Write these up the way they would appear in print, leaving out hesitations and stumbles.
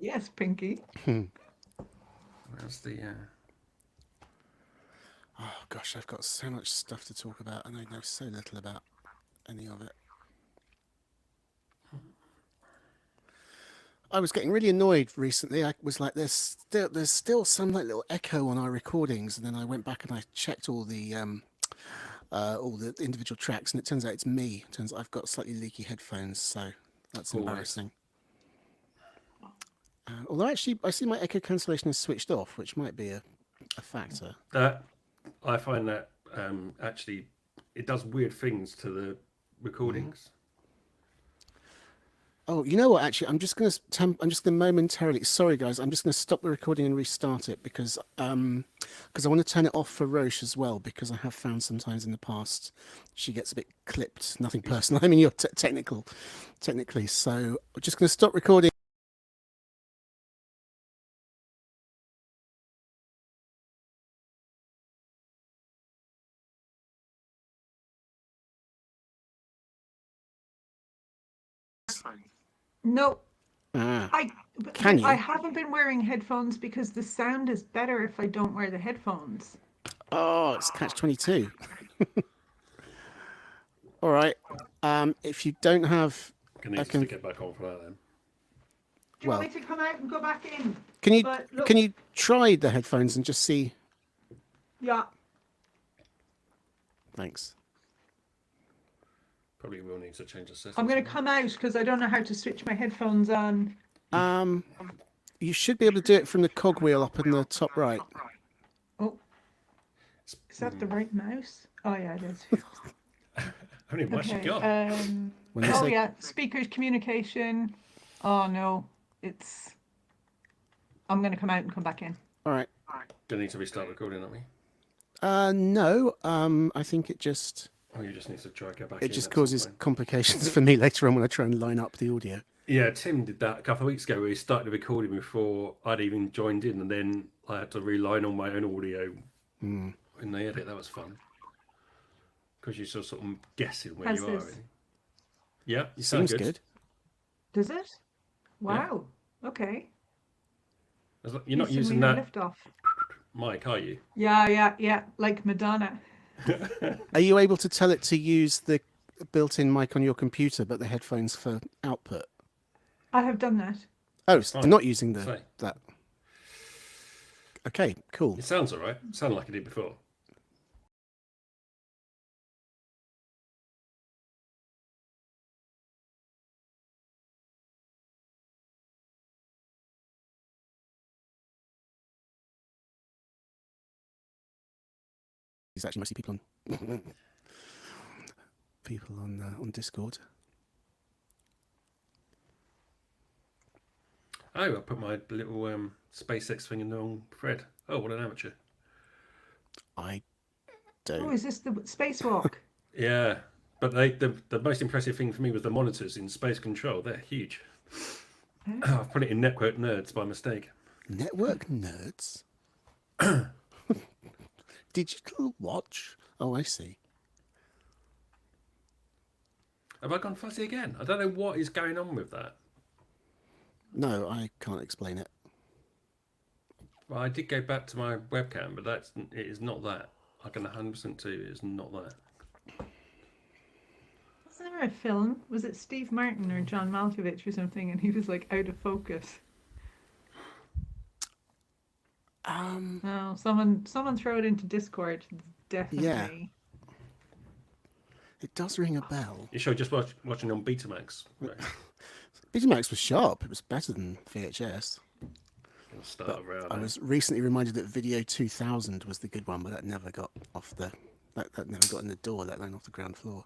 Yes, Pinky. Where's the... Oh gosh, I've got so much stuff to talk about, and I know so little about any of it. I was getting really annoyed recently. I was like, there's still some like little echo on our recordings, and then I went back and I checked all the individual tracks, and it turns out it's me. It turns out I've got slightly leaky headphones, so that's Always. embarrassing. Although actually, I see my echo cancellation is switched off, which might be a factor. I find that actually it does weird things to the recordings. Oh, you know what? Actually, I'm just gonna momentarily. Sorry, guys. I'm just gonna stop the recording and restart it because I want to turn it off for Roche as well, because I have found sometimes in the past she gets a bit clipped. Nothing personal. I mean, you're technically. So I'm just gonna stop recording. No, Ah, I can I you? haven't been wearing headphones because the sound is better if I don't wear the headphones. Oh, it's catch-22. All right. If you don't have, Can need I to can. stick it back on for that then. Do you want Well, me to come out and go back in? can you But look, can you try the headphones and just see? yeah, Thanks. Probably will need to change the settings. I'm going to come out because I don't know how to switch my headphones on. You should be able to do it from the cogwheel up in the top right. Oh, is that the right mouse? Oh yeah, it is. How many mice you Okay. got? When they Oh say yeah, speakers communication. Oh no, it's. I'm going to come out and come back in. all right. Gonna need to restart recording, aren't we? No. I think it just Oh, you just need to try go back in. just That's all causes fine. complications for me later on when I try and line up the audio. Yeah, Tim did that a couple of weeks ago where he started recording before I'd even joined in, and then I had to reline on my own audio in the edit. That was fun because you're sort of guessing where How's you are. this? Really. Yeah, you sound Seems good. Does it? Yeah. Wow. Okay. You're not Please send me using no that lift off. mic, are you? Yeah. Like Madonna. Are you able to tell it to use the built-in mic on your computer, but the headphones for output? I have done that. Oh, so Fine. not using Say. that. Okay, cool. It sounds all right. Sounded like it did before. It's actually mostly people on Discord. Oh, I put my little SpaceX thing in the wrong thread. Oh, what an amateur. I Oh, don't. is this the spacewalk? Yeah, but the most impressive thing for me was the monitors in Space Control. They're huge. Oh. I've put it in Network Nerds by mistake. Network nerds. Digital watch. Oh, I see. Have I gone fuzzy again? I don't know what is going on with that. No, I can't explain it. Well, I did go back to my webcam, but it is not that. I can 100% tell you it is not that. Wasn't there a film? Was it Steve Martin or John Malkovich or something? And he was like out of focus. No, someone throw it into Discord. Definitely. Yeah. It does ring a bell. You sure just watching on Betamax? Right. Betamax was sharp. It was better than VHS. Gonna start around. I was recently reminded that Video 2000 was the good one, but that never got off the that never got in the door, let alone off the ground floor.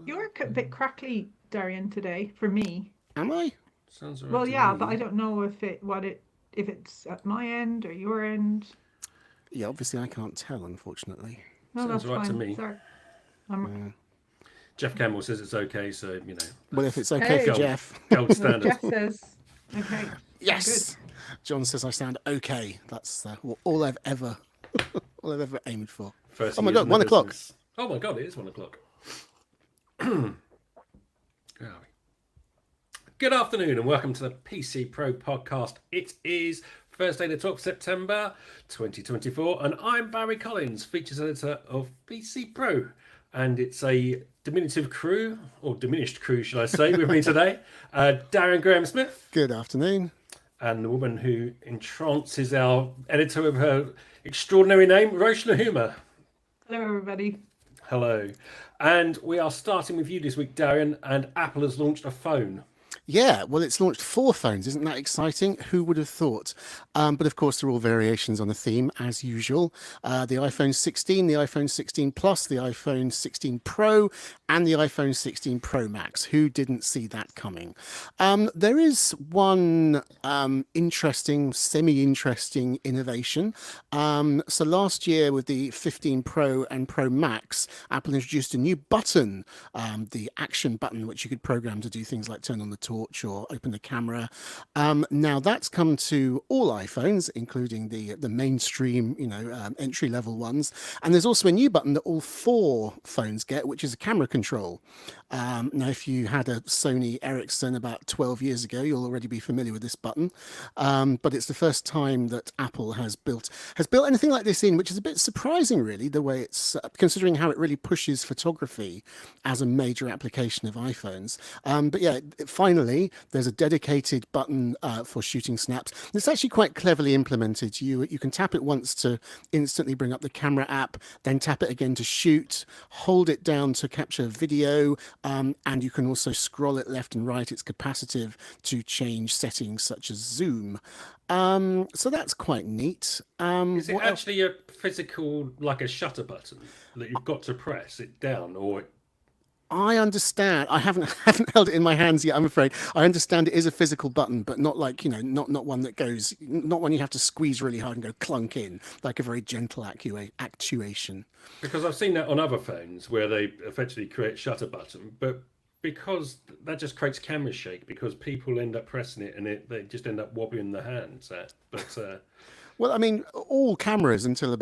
You're a bit crackly, Darian, today for me. Am I? Sounds alright. Well, yeah, me. but I don't know if it's at my end or your end. Yeah, obviously I can't tell, unfortunately. No, Sounds that's right to fine. me. Sorry. Jeff Campbell says it's okay, so you know. Well, if it's okay for Gold. Jeff. Gold Well, standard. Jeff says, okay. Yes. John says I sound okay. That's all I've ever aimed for. First Oh my years God, in the 1 o'clock. business. Oh my God, it is 1 o'clock. Where are we? Good afternoon and welcome to the PC Pro podcast. It is Thursday the 12th of September 2024 and I'm Barry Collins, features editor of PC Pro. And it's a diminutive crew, or diminished crew should I say, with me today. Darren Graham-Smith. Good afternoon. And the woman who entrances our editor with her extraordinary name, Roshna Huma. Hello, everybody. Hello. And we are starting with you this week, Darren, and Apple has launched a phone. Yeah, well, it's launched 4 phones. Isn't that exciting? Who would have thought? But of course, they're all variations on the theme, as usual. The iPhone 16, the iPhone 16 Plus, the iPhone 16 Pro, and the iPhone 16 Pro Max. Who didn't see that coming? There is one interesting, semi-interesting innovation. So last year with the 15 Pro and Pro Max, Apple introduced a new button, the action button, which you could program to do things like turn on the torch or open the camera. Now that's come to all iPhones, including the mainstream, entry level ones. And there's also a new button that all 4 phones get, which is a camera control. Now, if you had a Sony Ericsson about 12 years ago, you'll already be familiar with this button. But it's the first time that Apple has built anything like this in, which is a bit surprising, really, the way it's considering how it really pushes photography as a major application of iPhones. But yeah, finally, there's a dedicated button for shooting snaps. It's actually quite cleverly implemented. You can tap it once to instantly bring up the camera app, then tap it again to shoot, hold it down to capture video, and you can also scroll it left and right. It's capacitive to change settings such as zoom. So that's quite neat. Is it actually a physical, like a shutter button that you've got to press it down, or? I understand. I haven't held it in my hands yet, I'm afraid. I understand it is a physical button, but not like, not one that goes, not one you have to squeeze really hard and go clunk in, like a very gentle actuation. Because I've seen that on other phones where they effectively create shutter button, but because that just creates camera shake because people end up pressing it and they just end up wobbling their hands. Well, I mean, all cameras until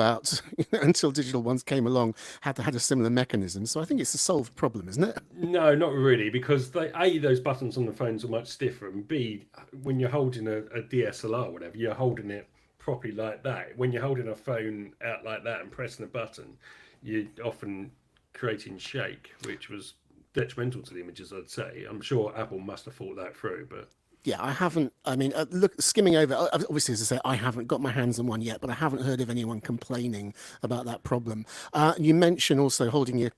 until digital ones came along had a similar mechanism. So I think it's a solved problem, isn't it? No, not really, because those buttons on the phones are much stiffer, and B, when you're holding a DSLR or whatever, you're holding it properly like that. When you're holding a phone out like that and pressing a button, you're often creating shake, which was detrimental to the images, I'd say. I'm sure Apple must have thought that through, but... Yeah, I haven't. I mean, skimming over, obviously, as I say, I haven't got my hands on one yet, but I haven't heard of anyone complaining about that problem. You mentioned also holding your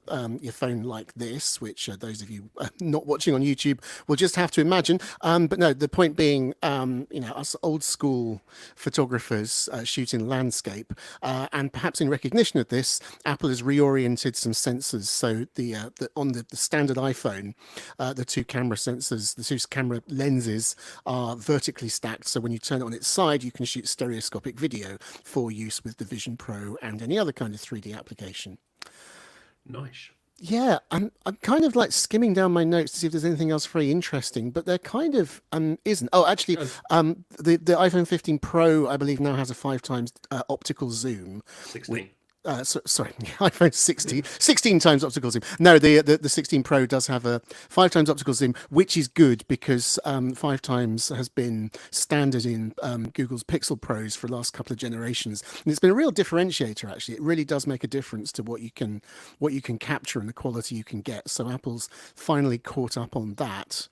phone like this, which those of you not watching on YouTube will just have to imagine. But no, the point being, us old school photographers shooting landscape, and perhaps in recognition of this, Apple has reoriented some sensors. So on the standard iPhone, the 2 camera sensors, the 2 camera lenses are vertically stacked, so when you turn it on its side you can shoot stereoscopic video for use with the Vision Pro and any other kind of 3D application. Nice. Yeah, I'm kind of like skimming down my notes to see if there's anything else very interesting, but there kind of isn't. Oh, actually, the iPhone 15 Pro I believe now has a 5 times optical zoom. 16. Sorry, iPhone 16 times optical zoom. No, the 16 Pro does have a 5 times optical zoom, which is good because 5 times has been standard in Google's Pixel Pros for the last couple of generations, and it's been a real differentiator. Actually, it really does make a difference to what you can capture and the quality you can get. So Apple's finally caught up on that.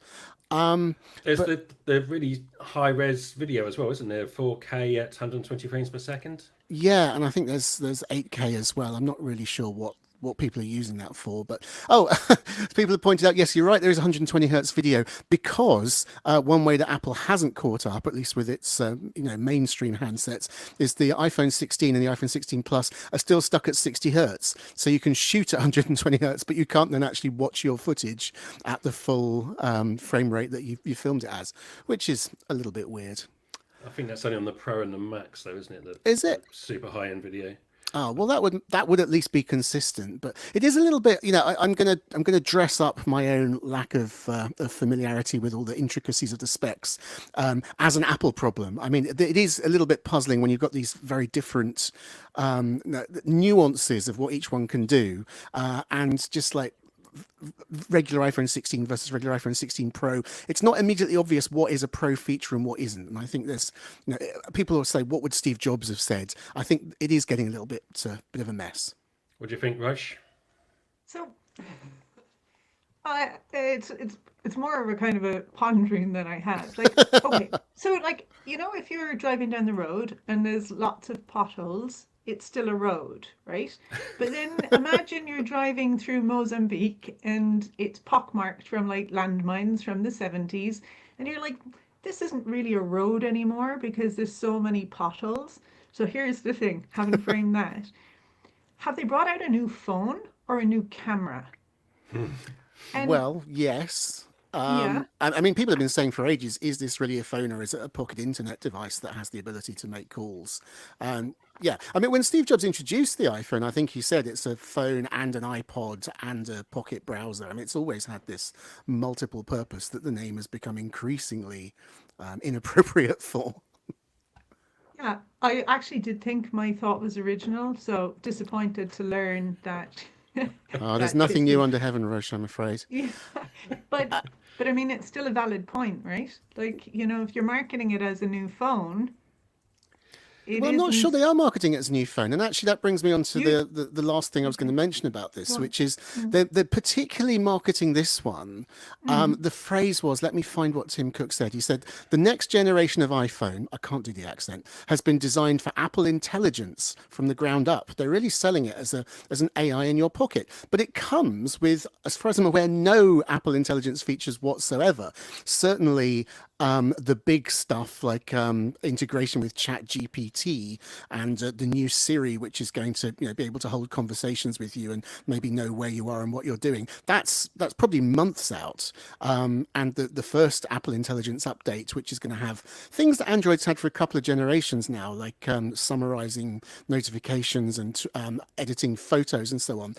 There's the really high res video as well, isn't there? 4K at 120 frames per second. Yeah, and I think there's 8K as well. I'm not really sure what people are using that for, but people have pointed out, yes, you're right, there is 120 hertz video, because one way that Apple hasn't caught up, at least with its mainstream handsets, is the iPhone 16 and the iPhone 16 Plus are still stuck at 60 hertz. So you can shoot at 120 hertz, but you can't then actually watch your footage at the full frame rate that you filmed it as, which is a little bit weird. I think that's only on the Pro and the Max, though, isn't it? Is it? Super high-end video. Oh, well, that would at least be consistent, but it is a little bit, I'm gonna dress up my own lack of familiarity with all the intricacies of the specs as an Apple problem. I mean, it is a little bit puzzling when you've got these very different nuances of what each one can do, and just like regular iPhone 16 versus regular iPhone 16 Pro, it's not immediately obvious what is a pro feature and what isn't. And I think there's, people will say, what would Steve Jobs have said? I think it is getting a little bit of a mess. What do you think, Roche? So, it's more of a kind of a pondering that I have. Like, okay, so like if you're driving down the road and there's lots of potholes, it's still a road, right? But then imagine you're driving through Mozambique and it's pockmarked from like landmines from the 70s, and you're like, this isn't really a road anymore because there's so many potholes. So here's the thing, having framed that, have they brought out a new phone or a new camera? And Well, yes. yeah, I mean, people have been saying for ages, is this really a phone or is it a pocket internet device that has the ability to make calls? Yeah, I mean, when Steve Jobs introduced the iPhone, I think he said it's a phone and an iPod and a pocket browser. I mean, it's always had this multiple purpose that the name has become increasingly inappropriate for. yeah, I actually did think my thought was original, so disappointed to learn that Oh, there's that nothing this new is under heaven, Roche, I'm afraid. yeah. But I mean it's still a valid point, right? Like, if you're marketing it as a new phone, it Well, I'm not sure isn't they are marketing it as a new phone, and actually that brings me on to you the last thing I was going to okay, mention about this, go on. which is Mm, they're particularly marketing this one. mm, The phrase was, let me find what Tim Cook said. He said the next generation of iPhone, I can't do the accent, has been designed for Apple intelligence from the ground up. They're really selling it as an AI in your pocket, but it comes with, as far as I'm aware, no Apple intelligence features whatsoever. Certainly the big stuff like integration with Chat GPT and the new Siri, which is going to be able to hold conversations with you and maybe know where you are and what you're doing. That's probably months out. And the first Apple Intelligence update, which is going to have things that Android's had for a couple of generations now, like summarizing notifications and editing photos and so on.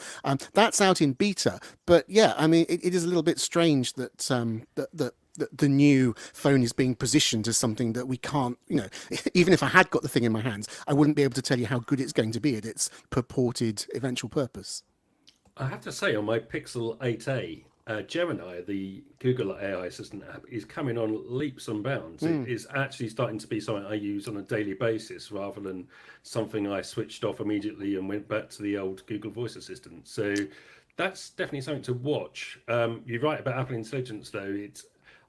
That's out in beta. But yeah, I mean, it is a little bit strange that the new phone is being positioned as something that we can't, even if I had got the thing in my hands, I wouldn't be able to tell you how good it's going to be at its purported eventual purpose. I have to say, on my Pixel 8a, Gemini, the Google AI assistant app, is coming on leaps and bounds. It is actually starting to be something I use on a daily basis rather than something I switched off immediately and went back to the old Google Voice Assistant. So that's definitely something to watch. You're right about Apple Intelligence, though.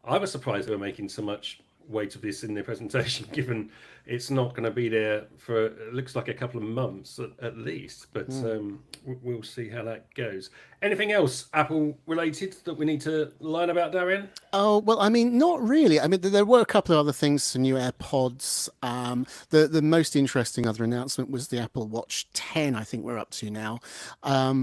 I was surprised they were making so much weight of this in their presentation, given it's not going to be there for, it looks like a couple of months at least. But we'll see how that goes. Anything else Apple related that we need to learn about, Darian? Oh, well, I mean, not really. I mean, there were a couple of other things, some new AirPods. The most interesting other announcement was the Apple Watch 10, I think we're up to now,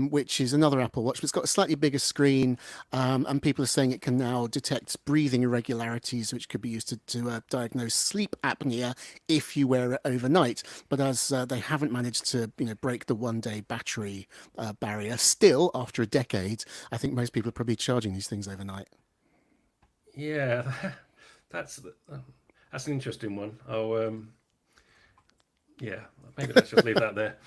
which is another Apple Watch, but it's got a slightly bigger screen, and people are saying it can now detect breathing irregularities, which could be used to diagnose sleep apnea if you wear it overnight. But as they haven't managed to, break the one-day battery barrier, still, after a decade, I think most people are probably charging these things overnight. Yeah, that's that's an interesting one. Yeah, maybe let's just leave that there.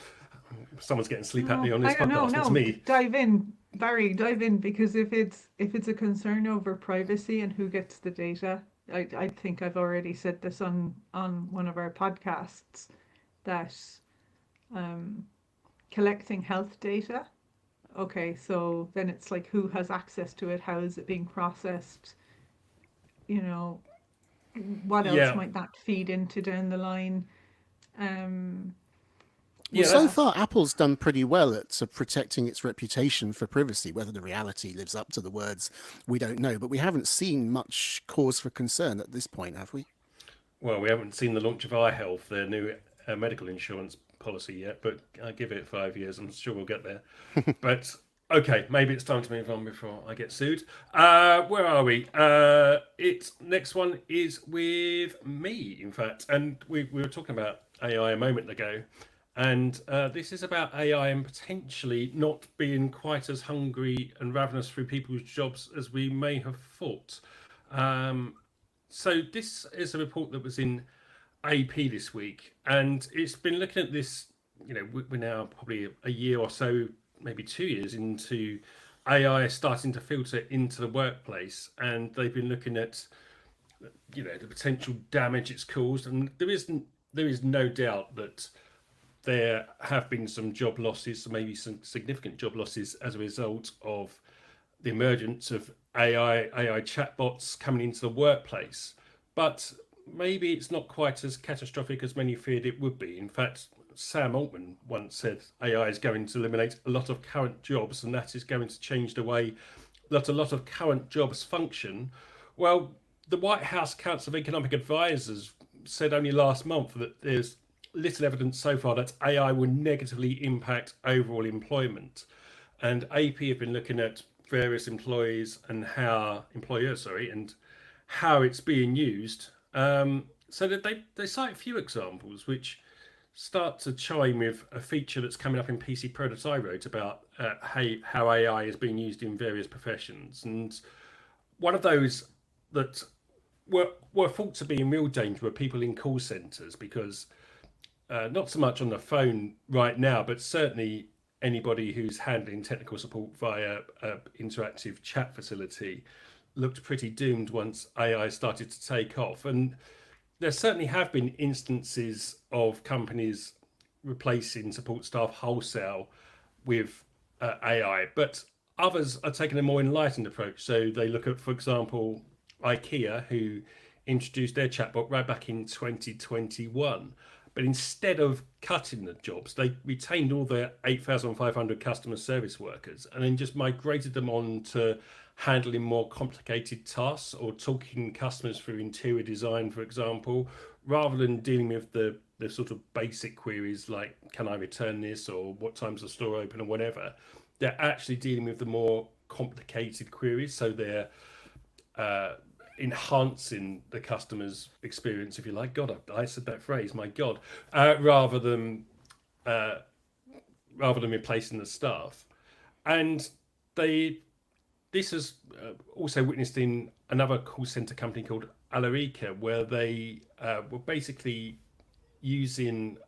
Someone's getting sleep no, apnea on I this don't know. podcast. It's No, me. dive in, Barry, dive in, because if it's a concern over privacy and who gets the data, I think I've already said this on one of our podcasts that um, collecting health data. Okay, so then it's like who has access to it? How is it being processed? You know, what else Yeah, might that feed into down the line? Um, Well, yeah, so yeah. far, Apple's done pretty well at protecting its reputation for privacy. Whether the reality lives up to the words, we don't know. But we haven't seen much cause for concern at this point, have we? well, we haven't seen the launch of iHealth, their new medical insurance policy yet, but I give it 5 years. I'm sure we'll get there. But okay, maybe it's time to move on before I get sued. Where are we? It's next one is with me, in fact, and we were talking about AI a moment ago, and this is about AI and potentially not being quite as hungry and ravenous through people's jobs as we may have thought. Um, so this is a report that was in AP this week, and it's been looking at this. We're now probably a year or so, maybe 2 years into AI is starting to filter into the workplace, and they've been looking at, you know, the potential damage it's caused, and there is no doubt that there have been some job losses, maybe some significant job losses as a result of the emergence of AI chatbots coming into the workplace. But maybe it's not quite as catastrophic as many feared it would be. In fact, Sam Altman once said AI is going to eliminate a lot of current jobs, and that is going to change the way that a lot of current jobs function. Well, the White House Council of Economic Advisors said only last month that there's little evidence so far that AI will negatively impact overall employment. And AP have been looking at various employees and and how it's being used. So that they cite a few examples which start to chime with a feature that's coming up in PC Pro that I wrote about how AI is being used in various professions. And one of those that were thought to be in real danger were people in call centres, because not so much on the phone right now, but certainly anybody who's handling technical support via an interactive chat facility looked pretty doomed once AI started to take off. And there certainly have been instances of companies replacing support staff wholesale with AI, but others are taking a more enlightened approach. So they look at, for example, IKEA, who introduced their chatbot right back in 2021. But instead of cutting the jobs, they retained all their 8,500 customer service workers and then just migrated them on to handling more complicated tasks or talking customers through interior design, for example, rather than dealing with the sort of basic queries like, can I return this, or what time's the store open, or whatever. They're actually dealing with the more complicated queries. So they're enhancing the customer's experience, if you like. God, I said that phrase, my God, rather than replacing the staff. And this is also witnessed in another call center company called Alarica, where they were basically using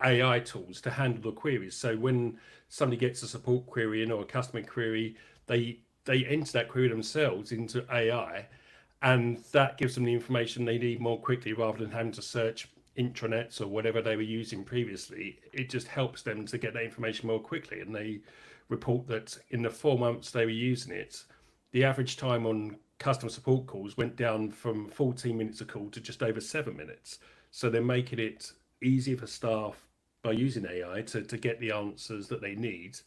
AI tools to handle the queries. So when somebody gets a support query in or a customer query, they enter that query themselves into AI, and that gives them the information they need more quickly rather than having to search intranets or whatever they were using previously. It just helps them to get that information more quickly. And they report that in the 4 months they were using it, the average time on customer support calls went down from 14 minutes a call to just over 7 minutes. So they're making it easier for staff by using AI to get the answers that they need.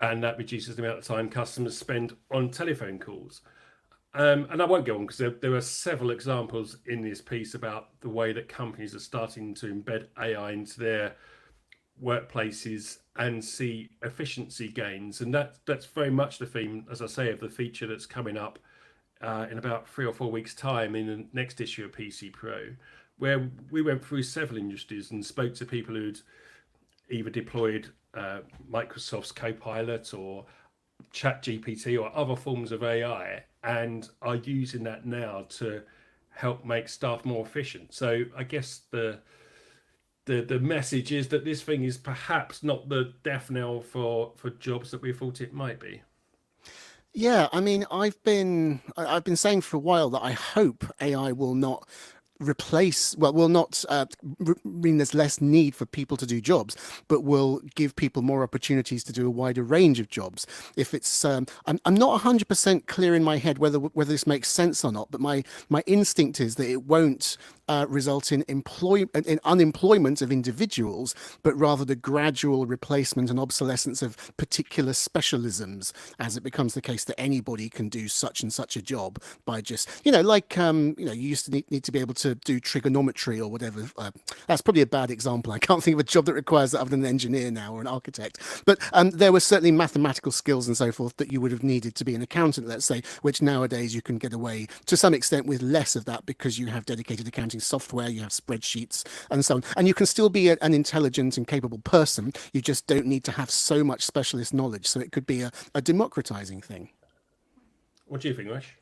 And that reduces the amount of time customers spend on telephone calls. And I won't go on because there are several examples in this piece about the way that companies are starting to embed AI into their workplaces and see efficiency gains. And that's very much the theme, as I say, of the feature that's coming up in about 3 or 4 weeks' time in the next issue of PC Pro, where we went through several industries and spoke to people who'd either deployed Microsoft's Copilot or ChatGPT or other forms of AI, and are using that now to help make staff more efficient. So I guess the message is that this thing is perhaps not the death knell for jobs that we thought it might be. Yeah, I mean, I've been saying for a while that I hope AI will not will not mean there's less need for people to do jobs, but will give people more opportunities to do a wider range of jobs. If it's, I'm not 100% clear in my head whether this makes sense or not, but my instinct is that it won't result in unemployment of individuals, but rather the gradual replacement and obsolescence of particular specialisms, as it becomes the case that anybody can do such and such a job by just, like, you used to need to be able to do trigonometry or whatever. That's probably a bad example. I can't think of a job that requires that other than an engineer now or an architect. But there were certainly mathematical skills and so forth that you would have needed to be an accountant, let's say, which nowadays you can get away to some extent with less of that because you have dedicated accounting software, you have spreadsheets and so on. And you can still be an intelligent and capable person. You just don't need to have so much specialist knowledge. So it could be a democratizing thing. What do you think, Rash?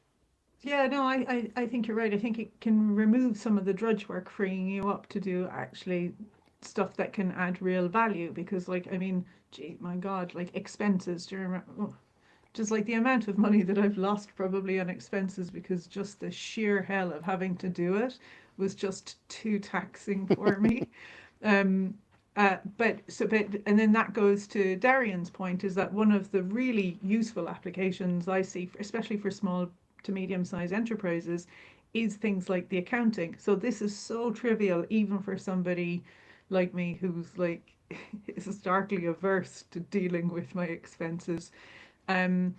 Yeah, no, I think you're right. I think it can remove some of the drudge work, freeing you up to do actually stuff that can add real value. Because, like, I mean, gee, my God, like expenses. Do you remember? Just like the amount of money that I've lost probably on expenses because just the sheer hell of having to do it was just too taxing for me. Um, and then that goes to Darian's point, is that one of the really useful applications I see, especially for small to medium-sized enterprises, is things like the accounting. So this is so trivial, even for somebody like me who's like is starkly averse to dealing with my expenses. Um,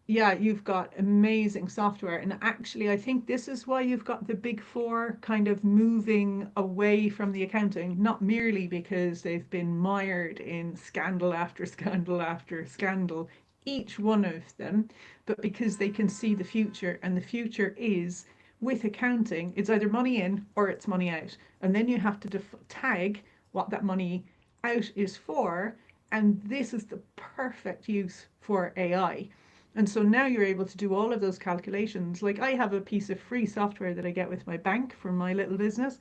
yeah, you've got amazing software. And actually, I think this is why you've got the big four kind of moving away from the accounting, not merely because they've been mired in scandal after scandal after scandal, each one of them, but because they can see the future. And the future is with accounting, it's either money in or it's money out. And then you have to tag what that money out is for. And this is the perfect use for AI. And so now you're able to do all of those calculations. Like I have a piece of free software that I get with my bank for my little business,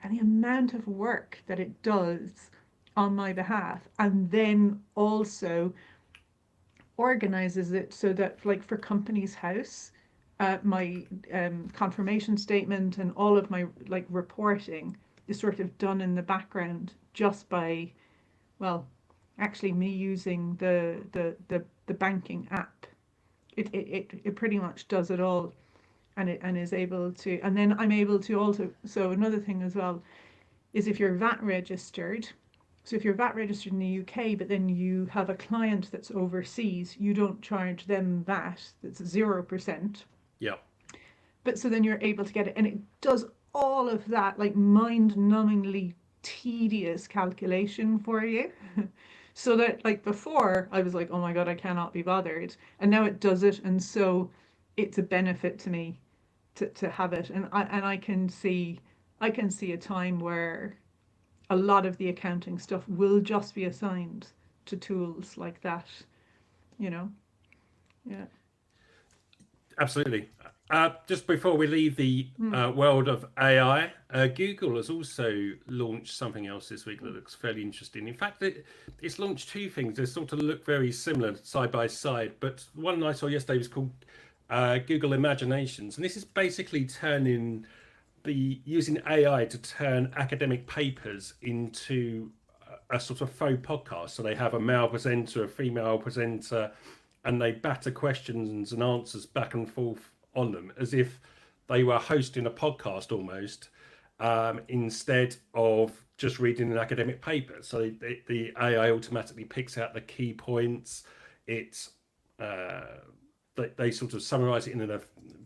and the amount of work that it does on my behalf, and then also organizes it so that, like for Companies House, my confirmation statement and all of my like reporting is sort of done in the background just by, well, actually me using the banking app. It pretty much does it all, and is able to, and then I'm able to also, so another thing as well is if you're VAT registered, so if you're VAT registered in the UK but then you have a client that's overseas, you don't charge them VAT, that's 0%. Yeah. But so then you're able to get it, and it does all of that like mind-numbingly tedious calculation for you. So that like before I was like, oh my God, I cannot be bothered. And now it does it. And so it's a benefit to me to have it. And I can see a time where a lot of the accounting stuff will just be assigned to tools like that, you know? Yeah. Absolutely. Just before we leave the world of AI, Google has also launched something else this week that looks fairly interesting. In fact, it's launched two things that sort of look very similar side by side, but one I saw yesterday was called Google Imaginations, and this is basically using AI to turn academic papers into a sort of faux podcast. So they have a male presenter, a female presenter, and they batter questions and answers back and forth on them as if they were hosting a podcast almost, instead of just reading an academic paper. So the AI automatically picks out the key points. They sort of summarize it in a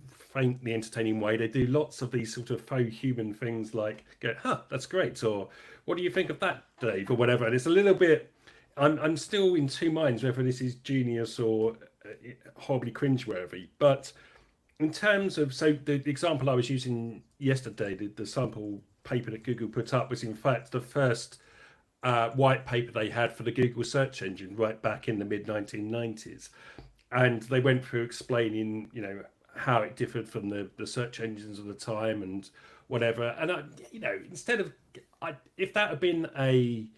faintly entertaining way. They do lots of these sort of faux human things like go, that's great, or what do you think of that, Dave, or whatever. And it's a little bit, I'm still in two minds whether this is genius or horribly cringeworthy. But in terms of, so the example I was using yesterday, the sample paper that Google put up was in fact the first white paper they had for the Google search engine right back in the mid 1990s. And they went through explaining, how it differed from the search engines of the time and whatever. And instead of, if that had been I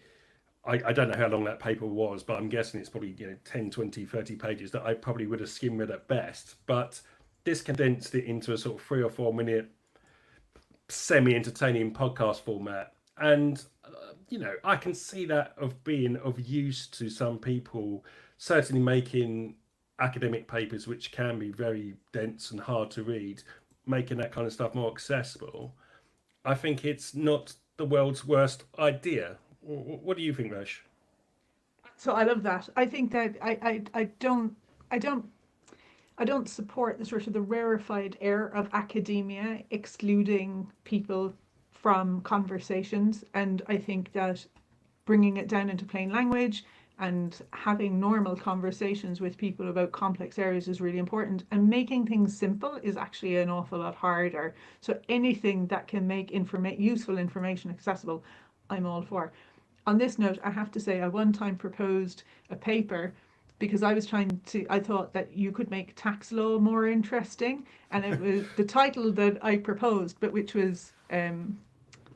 don't know how long that paper was, but I'm guessing it's probably 10, 20, 30 pages that I probably would have skimmed at best. But this condensed it into a sort of 3 or 4 minute semi-entertaining podcast format. And, I can see that of being of use to some people, certainly making academic papers, which can be very dense and hard to read, making that kind of stuff more accessible. I think it's not the world's worst idea. What do you think, Rash? So I love that. I think that I don't support the sort of the rarefied air of academia excluding people from conversations. And I think that bringing it down into plain language and having normal conversations with people about complex areas is really important. And making things simple is actually an awful lot harder. So anything that can make useful information accessible, I'm all for. On this note, I have to say I one time proposed a paper because I thought that you could make tax law more interesting. And it was the title that I proposed, but which was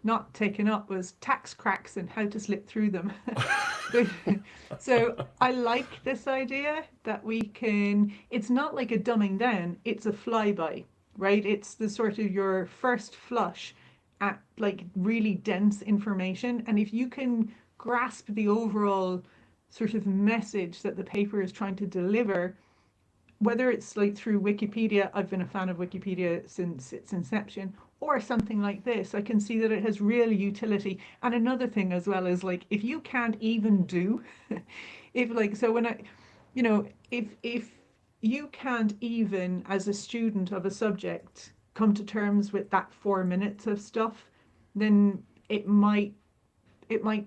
not taken up was tax cracks and how to slip through them. But, so I like this idea that we can, it's not like a dumbing down, it's a flyby, right? It's the sort of your first flush at like really dense information. And if you can grasp the overall sort of message that the paper is trying to deliver, whether it's like through Wikipedia, I've been a fan of Wikipedia since its inception, or something like this, I can see that it has real utility. And another thing as well is like if you can't even do, if like so when I, you know, if you can't even as a student of a subject come to terms with that 4 minutes of stuff, then it might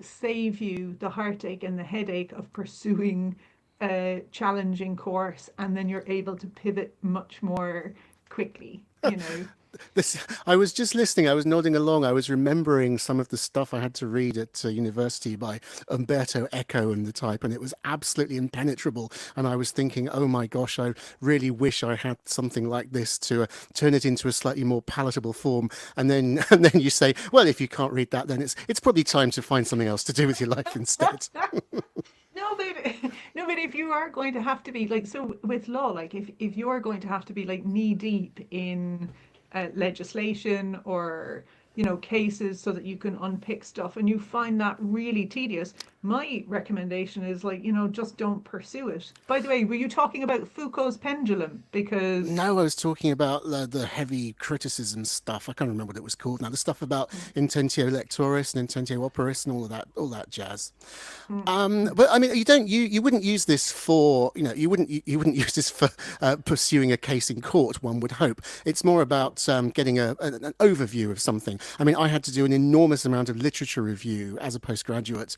save you the heartache and the headache of pursuing a challenging course, and then you're able to pivot much more quickly, you know. This, I was just listening. I was nodding along. I was remembering some of the stuff I had to read at university by Umberto Eco and the type, and it was absolutely impenetrable. And I was thinking, oh my gosh, I really wish I had something like this to turn it into a slightly more palatable form. And then, and then you say, well, if you can't read that, then it's probably time to find something else to do with your life instead. No, but no, but if you are going to have to be like, so with law, like if you're going to have to be like knee deep in legislation or cases so that you can unpick stuff and you find that really tedious, my recommendation is like just don't pursue it. By the way, were you talking about Foucault's pendulum? Because No, I was talking about the heavy criticism stuff. I can't remember what it was called now. The stuff about intentio lectoris and intentio operis and all that jazz. But I mean, you wouldn't use this for you wouldn't use this for pursuing a case in court. One would hope it's more about getting an overview of something. I mean, I had to do an enormous amount of literature review as a postgraduate,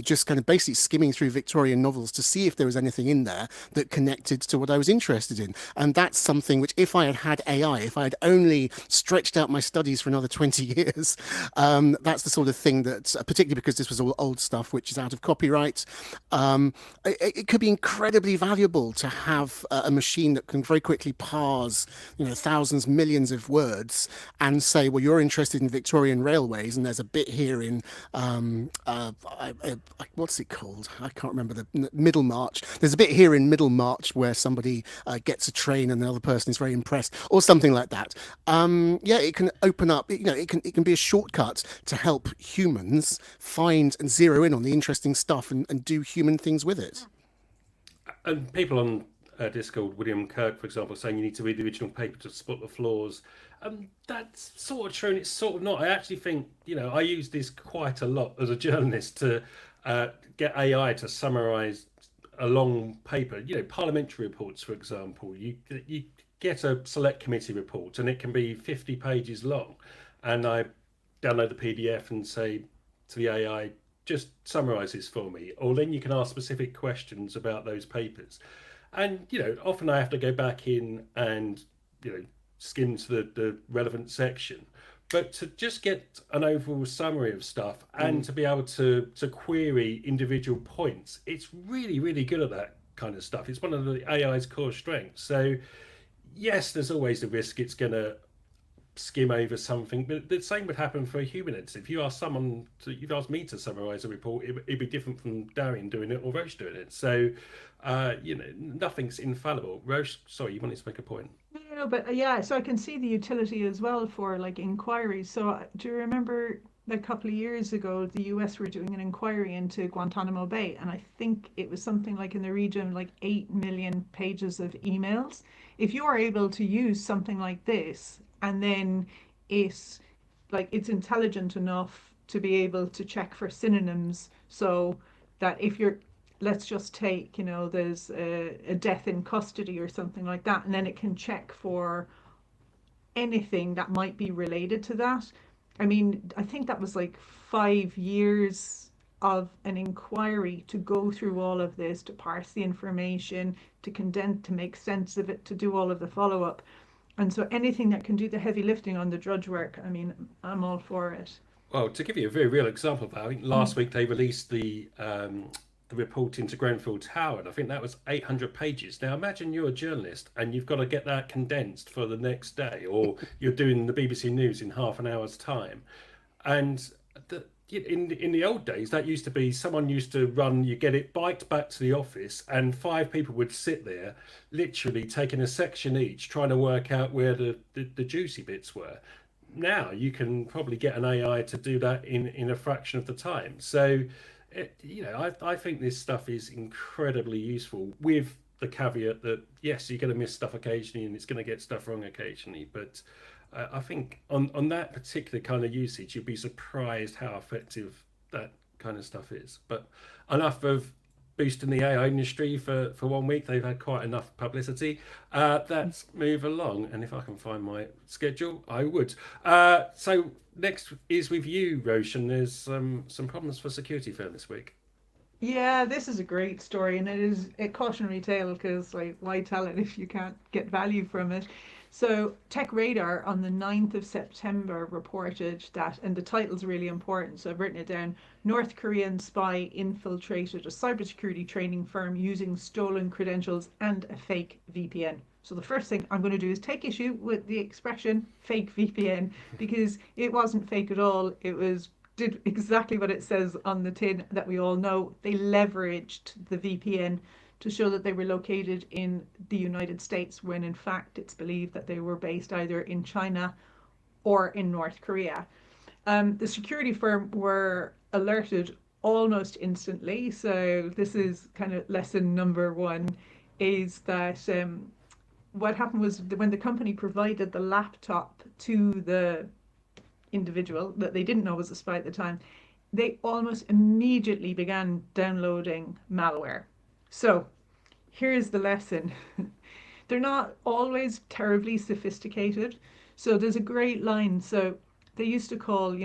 just kind of basically skimming through Victorian novels to see if there was anything in there that connected to what I was interested in. And that's something which, if I had had AI, if I had only stretched out my studies for another 20 years, that's the sort of thing that, particularly because this was all old stuff, which is out of copyright, it could be incredibly valuable to have a machine that can very quickly parse, thousands, millions of words and say, well, you're interested in Victorian railways, and there's a bit here in what's it called? I can't remember the Middlemarch. There's a bit here in Middlemarch where somebody gets a train and another person is very impressed, or something like that. Yeah, it can open up. It can be a shortcut to help humans find and zero in on the interesting stuff and do human things with it. And people on Discord, William Kirk, for example, saying you need to read the original paper to spot the flaws. That's sort of true, and it's sort of not. I actually think, I use this quite a lot as a journalist to get AI to summarise a long paper. Parliamentary reports, for example. You get a select committee report, and it can be 50 pages long, and I download the PDF and say to the AI, just summarise this for me. Or then you can ask specific questions about those papers. And, often I have to go back in and, skim to the relevant section. But to just get an overall summary of stuff and to be able to query individual points, it's really, really good at that kind of stuff. It's one of the AI's core strengths. So, yes, there's always the risk it's going to skim over something, but the same would happen for a human editor. If you ask you've asked me to summarize a report, it'd be different from Darian doing it or Roche doing it. So, nothing's infallible. Roche, sorry, you wanted to make a point. No, but yeah, so I can see the utility as well for like inquiries. So do you remember a couple of years ago, the US were doing an inquiry into Guantanamo Bay, and I think it was something like in the region of like 8 million pages of emails. If you are able to use something like this, and then it's intelligent enough to be able to check for synonyms, so that if you're, let's just take, there's a death in custody or something like that, and then it can check for anything that might be related to that. I mean, I think that was like 5 years of an inquiry to go through all of this, to parse the information, to condense, to make sense of it, to do all of the follow-up. And so anything that can do the heavy lifting on the drudge work, I mean, I'm all for it. Well, to give you a very real example of that, I think last week they released the report into Grenfell Tower, and I think that was 800 pages. Now, imagine you're a journalist and you've got to get that condensed for the next day, or you're doing the BBC News in half an hour's time. And in the old days, that used to be someone used to run. You get it biked back to the office, and 5 people would sit there, literally taking a section each, trying to work out where the juicy bits were. Now you can probably get an AI to do that in a fraction of the time. So, I think this stuff is incredibly useful with the caveat that yes, you're going to miss stuff occasionally and it's going to get stuff wrong occasionally. But I think on that particular kind of usage, you'd be surprised how effective that kind of stuff is. But enough of boosting the AI industry for 1 week. They've had quite enough publicity. Let's move along. And if I can find my schedule, I would. So next is with you, Roshan. There's some problems for security firm this week. Yeah, this is a great story, and it is a cautionary tale because, like, why tell it if you can't get value from it? So, Tech Radar on the 9th of September reported that, and the title's really important, so I've written it down. North Korean spy infiltrated a cybersecurity training firm using stolen credentials and a fake VPN. So, the first thing I'm going to do is take issue with the expression fake VPN because it wasn't fake at all. It was did exactly what it says on the tin that we all know. They leveraged the VPN to show that they were located in the United States when in fact it's believed that they were based either in China or in North Korea. The security firm were alerted almost instantly. So this is kind of lesson number one, is that what happened was when the company provided the laptop to the individual that they didn't know was a spy at the time, they almost immediately began downloading malware. So here's the lesson. They're not always terribly sophisticated. So there's a great line. So they used to call,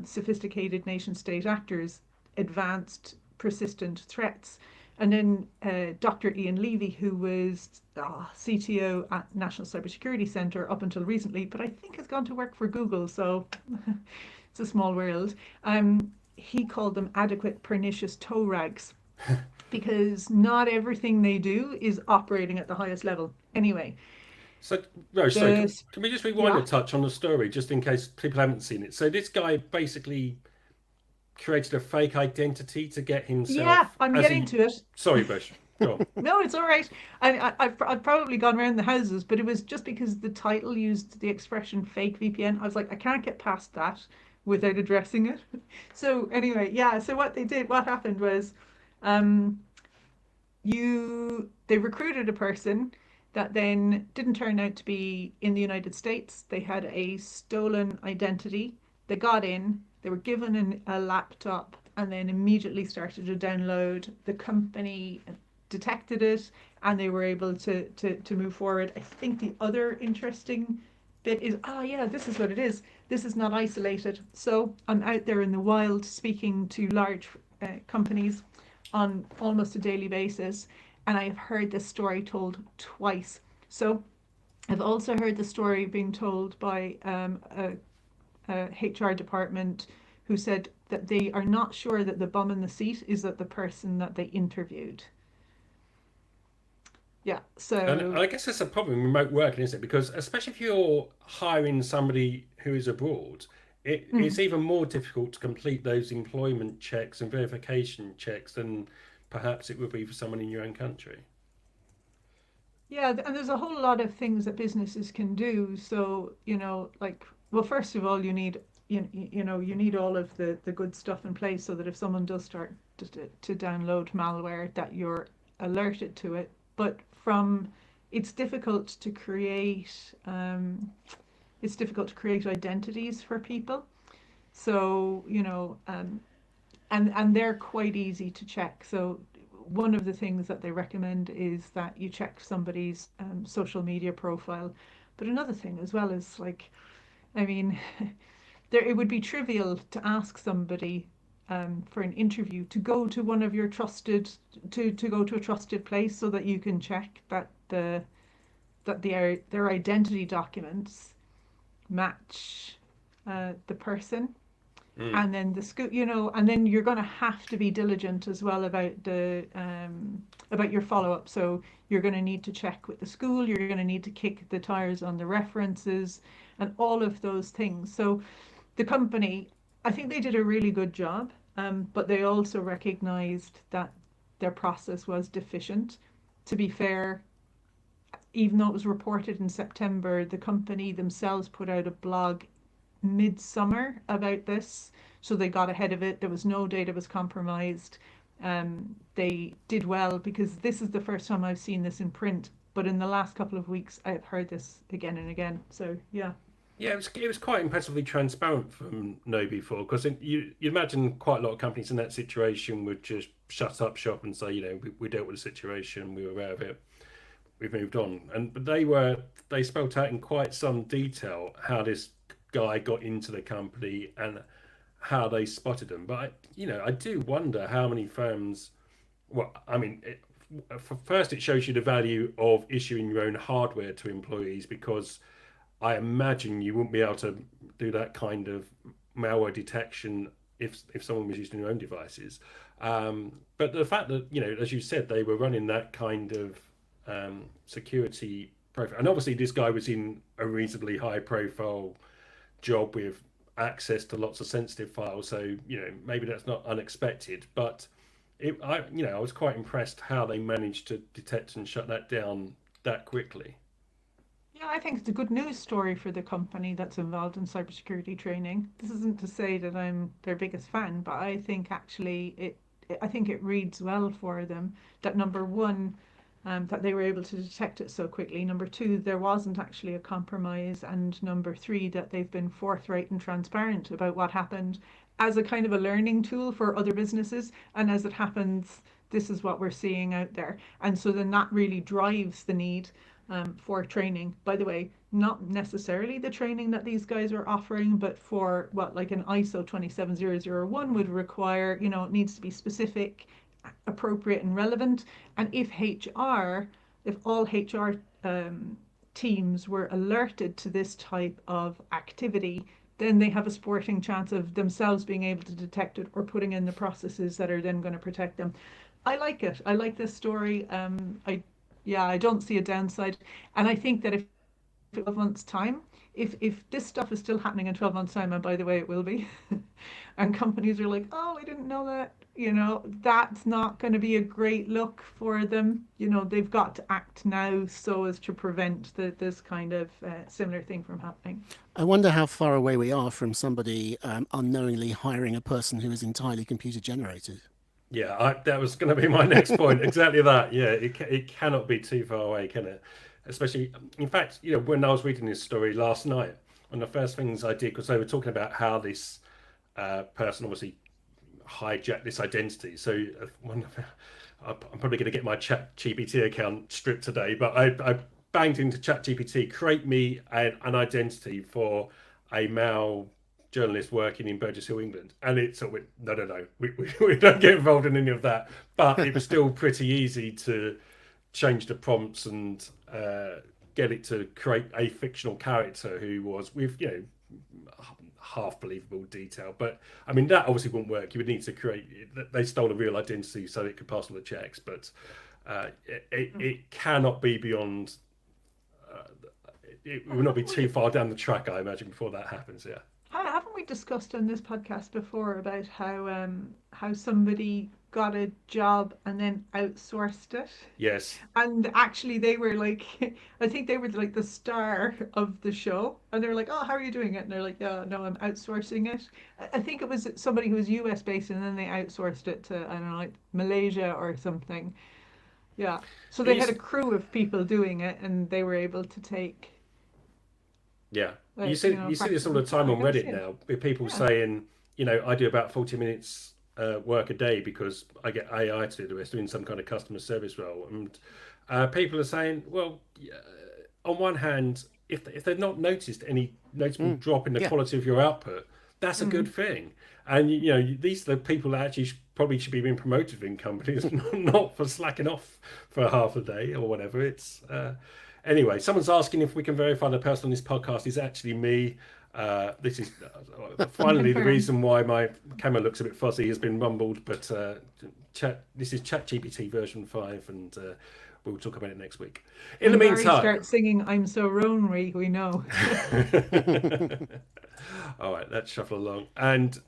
sophisticated nation state actors advanced persistent threats. And then Dr. Ian Levy, who was CTO at National Cybersecurity Centre up until recently, but I think has gone to work for Google, so it's a small world. He called them adequate pernicious toe rags because not everything they do is operating at the highest level. Anyway, So, Rose, sorry, the can we just rewind a touch on the story just in case people haven't seen it? So this guy basically created a fake identity to get himself. I'm getting to it. Sorry, Bush. Go on. No, it's all right. I've probably gone around the houses, but it was just because the title used the expression fake VPN. I was like, I can't get past that without addressing it. So anyway, so what happened was they recruited a person that then didn't turn out to be in the United States. They had a stolen identity. They got in, they were given a laptop, and then immediately started to download. The company detected it, and they were able to move forward. I think the other interesting bit is, this is what it is. This is not isolated. So I'm out there in the wild speaking to large companies on almost a daily basis, and I have heard this story told twice. So I've also heard the story being told by a HR department who said that they are not sure that the bum in the seat is that the person that they interviewed. Yeah, so And I guess that's a problem in remote working, isn't it? Because especially if you're hiring somebody who is abroad, it's even more difficult to complete those employment checks and verification checks than perhaps it would be for someone in your own country. yeah, and there's a whole lot of things that businesses can do. So, well, first of all, you need you need all of the good stuff in place so that if someone does start to download malware, that you're alerted to it. But it's difficult to create identities for people. So, and they're quite easy to check. So one of the things that they recommend is that you check somebody's social media profile. But another thing as well is it would be trivial to ask somebody for an interview to go to one of your to go to a trusted place so that you can check that their identity documents match the person. And then the school, and then you're going to have to be diligent as well about about your follow-up. So you're going to need to check with the school, you're going to need to kick the tires on the references and all of those things. So the company I think they did a really good job, but they also recognized that their process was deficient. To be fair, even though it was reported in September, the company themselves put out a blog midsummer about this, so they got ahead of it. There was no data was compromised. They did well because this is the first time I've seen this in print. But in the last couple of weeks, I've heard this again and again. So yeah, Yeah, it was quite impressively transparent from Know before, because you imagine quite a lot of companies in that situation would just shut up shop and say, we dealt with the situation, we were aware of it, we've moved on. But they spelt out in quite some detail how this guy got into the company and how they spotted him. But I do wonder how many firms. Well, I mean, first it shows you the value of issuing your own hardware to employees, because I imagine you wouldn't be able to do that kind of malware detection if someone was using their own devices. But the fact that, as you said, they were running that kind of security profile, and obviously this guy was in a reasonably high profile job with access to lots of sensitive files, so maybe that's not unexpected. But I was quite impressed how they managed to detect and shut that down that quickly. yeah, I think it's a good news story for the company that's involved in cybersecurity training. This isn't to say that I'm their biggest fan, but I think actually I think it reads well for them that number one, that they were able to detect it so quickly. Number two, there wasn't actually a compromise. And number three, that they've been forthright and transparent about what happened as a kind of a learning tool for other businesses. And as it happens, this is what we're seeing out there. And so then that really drives the need for training. By the way, not necessarily the training that these guys are offering, but for what like an ISO 27001 would require, it needs to be specific, appropriate, and relevant. And if all HR teams were alerted to this type of activity, then they have a sporting chance of themselves being able to detect it or putting in the processes that are then going to protect them. I like it. I like this story. I don't see a downside, and I think that if 12 months time, if this stuff is still happening in 12 months time, and by the way it will be, and companies are like, oh, we didn't know that, that's not going to be a great look for them. They've got to act now so as to prevent this kind of similar thing from happening. I wonder how far away we are from somebody unknowingly hiring a person who is entirely computer generated. Yeah, that was going to be my next point. Exactly that. Yeah, it cannot be too far away, can it? Especially, in fact, when I was reading this story last night, one of the first things I did, because they were talking about how this person obviously hijacked this identity. So I'm probably going to get my ChatGPT account stripped today, but I banged into ChatGPT, create me an identity for a male journalist working in Burgess Hill, England, and it sort of went, no, we don't get involved in any of that. But it was still pretty easy to change the prompts and get it to create a fictional character who was with half believable detail. But I mean, that obviously wouldn't work. You would need to create. They stole a real identity so it could pass all the checks, but it cannot be beyond. It will not be too far down the track, I imagine, before that happens. Yeah. Haven't we discussed on this podcast before about how somebody got a job and then outsourced it? Yes. And actually, they were like, I think they were like the star of the show, and they were like, "Oh, how are you doing it?" And they're like, "Yeah, no, I'm outsourcing it." I think it was somebody who was US based, and then they outsourced it to, I don't know, like Malaysia or something. Yeah. So they had a crew of people doing it, and they were able to take. Yeah, Like, you see this all the time on Reddit now, with people saying, I do about 40 minutes work a day because I get AI to do the rest, doing some kind of customer service role. And people are saying, well, on one hand, if they've not noticed any notable drop in the quality of your output, that's a good thing. And these are the people that actually probably should be being promoted in companies, not for slacking off for half a day or whatever. It's anyway. Someone's asking if we can verify the person on this podcast is actually me. This is finally the reason why my camera looks a bit fuzzy has been rumbled, but this is ChatGPT version 5, and we'll talk about it next week. In When the Barry meantime, starts singing "I'm So Lonely," we know. all right, let's shuffle along. And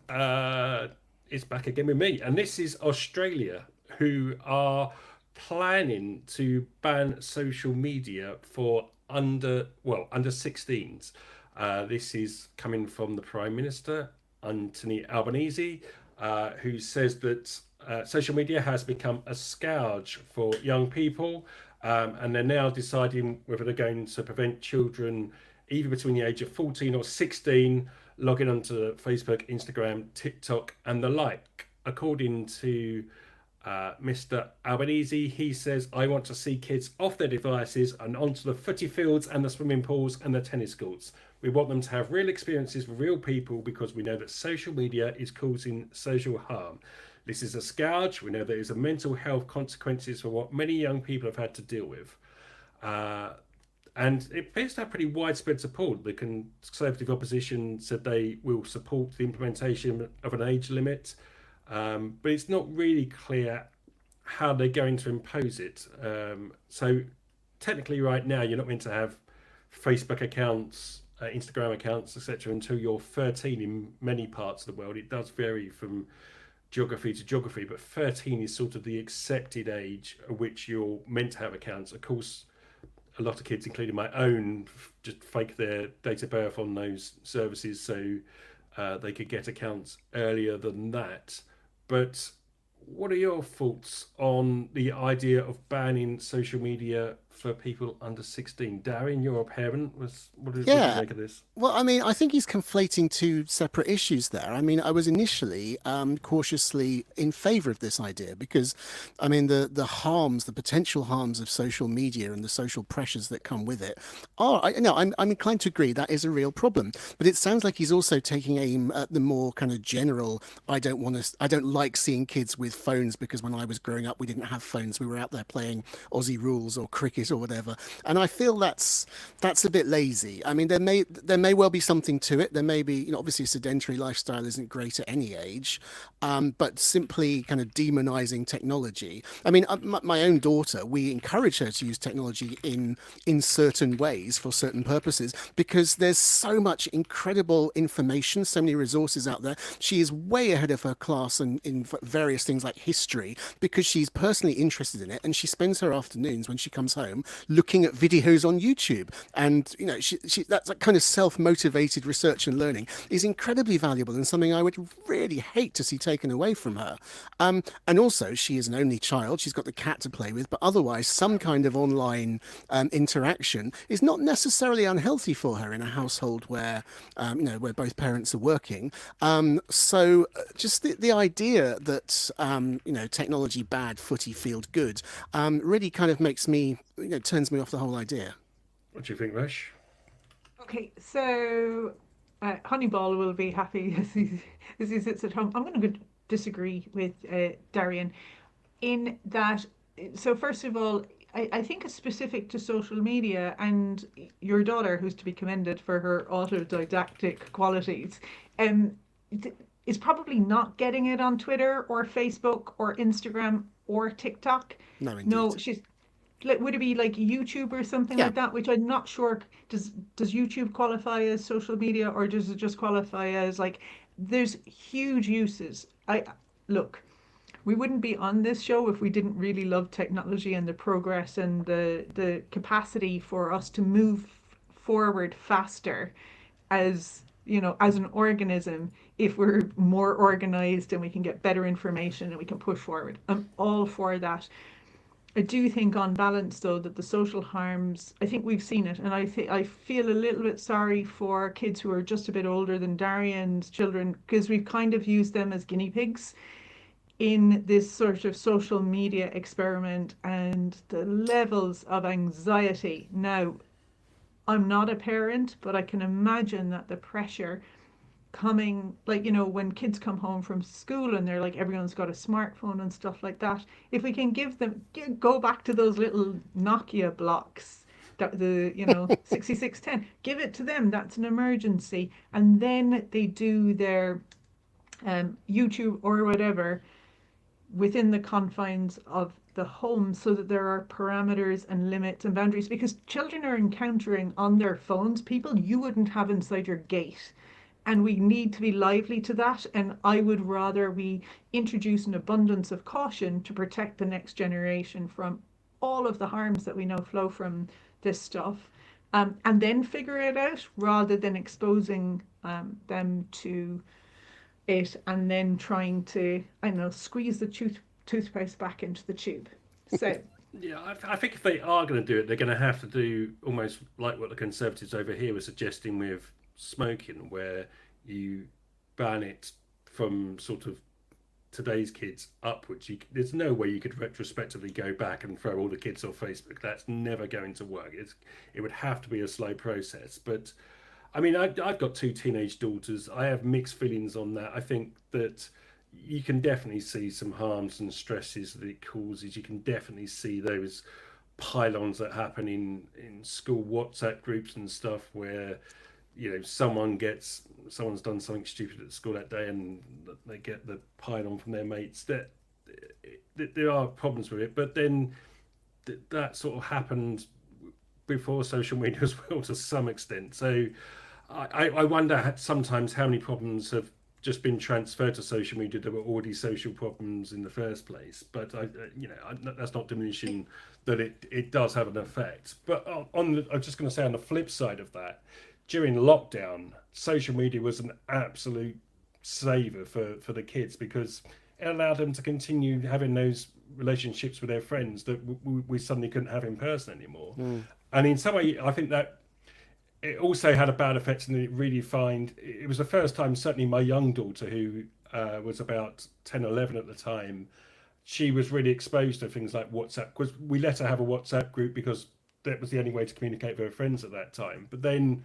it's back again with me. And this is Australia, who are planning to ban social media for under 16s. This is coming from the Prime Minister, Anthony Albanese, who says that social media has become a scourge for young people, and they're now deciding whether they're going to prevent children, either between the age of 14 or 16, logging onto Facebook, Instagram, TikTok, and the like. According to Mr. Albanese, he says, I want to see kids off their devices and onto the footy fields and the swimming pools and the tennis courts. We want them to have real experiences with real people because we know that social media is causing social harm. This is a scourge. We know there is a mental health consequences for what many young people have had to deal with. And it appears to have pretty widespread support. The Conservative opposition said they will support the implementation of an age limit, but it's not really clear how they're going to impose it. So technically right now, you're not meant to have Facebook accounts, Instagram accounts, etc. until you're 13 in many parts of the world. It does vary from geography to geography, but 13 is sort of the accepted age at which you're meant to have accounts. Of course, a lot of kids, including my own, just fake their date of birth on those services so they could get accounts earlier than that. But what are your thoughts on the idea of banning social media for people under 16? Darren, you're a parent. What do you make of this? Well, I mean, I think he's conflating two separate issues there. I mean, I was initially cautiously in favour of this idea because, I mean, the potential harms of social media and the social pressures that come with it I'm inclined to agree that is a real problem. But it sounds like he's also taking aim at the more kind of general, I don't like seeing kids with phones because when I was growing up, we didn't have phones. We were out there playing Aussie rules or cricket or whatever. And I feel that's a bit lazy. I mean, there may well be something to it. There may be, you know, obviously a sedentary lifestyle isn't great at any age, but simply kind of demonizing technology. I mean, my own daughter, we encourage her to use technology in certain ways for certain purposes because there's so much incredible information, so many resources out there. She is way ahead of her class in various things like history because she's personally interested in it, and she spends her afternoons when she comes home looking at videos on YouTube. And you know, that kind of self-motivated research and learning is incredibly valuable and something I would really hate to see taken away from her. And also, she is an only child. She's got the cat to play with, but otherwise, some kind of online interaction is not necessarily unhealthy for her in a household where where both parents are working. So just the idea that technology bad, footy field good, really kind of makes me, turns me off the whole idea. What do you think, Rash? Okay, so Honeyball will be happy as he sits at home. I'm going to disagree with Darian in that. So first of all, I think it's specific to social media, and your daughter, who's to be commended for her autodidactic qualities, is probably not getting it on Twitter or Facebook or Instagram or TikTok. No, indeed. No, she's would it be like YouTube or something like that? Which I'm not sure. Does YouTube qualify as social media, or does it just qualify as like? There's huge uses. Look, we wouldn't be on this show if we didn't really love technology and the progress and the capacity for us to move forward faster as as an organism, if we're more organized and we can get better information and we can push forward. I'm all for that. I do think on balance though that the social harms, I think we've seen it, and I feel a little bit sorry for kids who are just a bit older than Darian's children, because we've kind of used them as guinea pigs in this sort of social media experiment, and the levels of anxiety. Now, I'm not a parent, but I can imagine that the pressure coming, like, when kids come home from school and they're like, everyone's got a smartphone and stuff like that. If we can give them, go back to those little Nokia blocks, that the 6610, give it to them. That's an emergency. And then they do their YouTube or whatever. within the confines of the home, so that there are parameters and limits and boundaries, because children are encountering on their phones people you wouldn't have inside your gate. And we need to be lively to that. And I would rather we introduce an abundance of caution to protect the next generation from all of the harms that we know flow from this stuff, and then figure it out, rather than exposing them to it and then trying to, I don't know, squeeze the toothpaste back into the tube. So Yeah, I think if they are going to do it, they're going to have to do almost like what the Conservatives over here were suggesting with smoking, where you ban it from sort of today's kids upwards. There's no way you could retrospectively go back and throw all the kids off Facebook. That's never going to work. It would have to be a slow process. But I mean, I've got two teenage daughters. I have mixed feelings on that. I think that you can definitely see some harms and stresses that it causes. You can definitely see those pylons that happen in school WhatsApp groups and stuff, where someone's done something stupid at school that day and they get the pylon from their mates. That there are problems with it, but then that sort of happened before social media as well, to some extent. So I wonder sometimes how many problems have just been transferred to social media that were already social problems in the first place. But that's not diminishing that it does have an effect. But I'm just going to say, on the flip side of that, during lockdown, social media was an absolute saver for the kids, because it allowed them to continue having those relationships with their friends that we suddenly couldn't have in person anymore. And in some way, I think that it also had a bad effect, and it was the first time, certainly my young daughter, who was about 10, 11 at the time, she was really exposed to things like WhatsApp, because we let her have a WhatsApp group because that was the only way to communicate with her friends at that time. But then,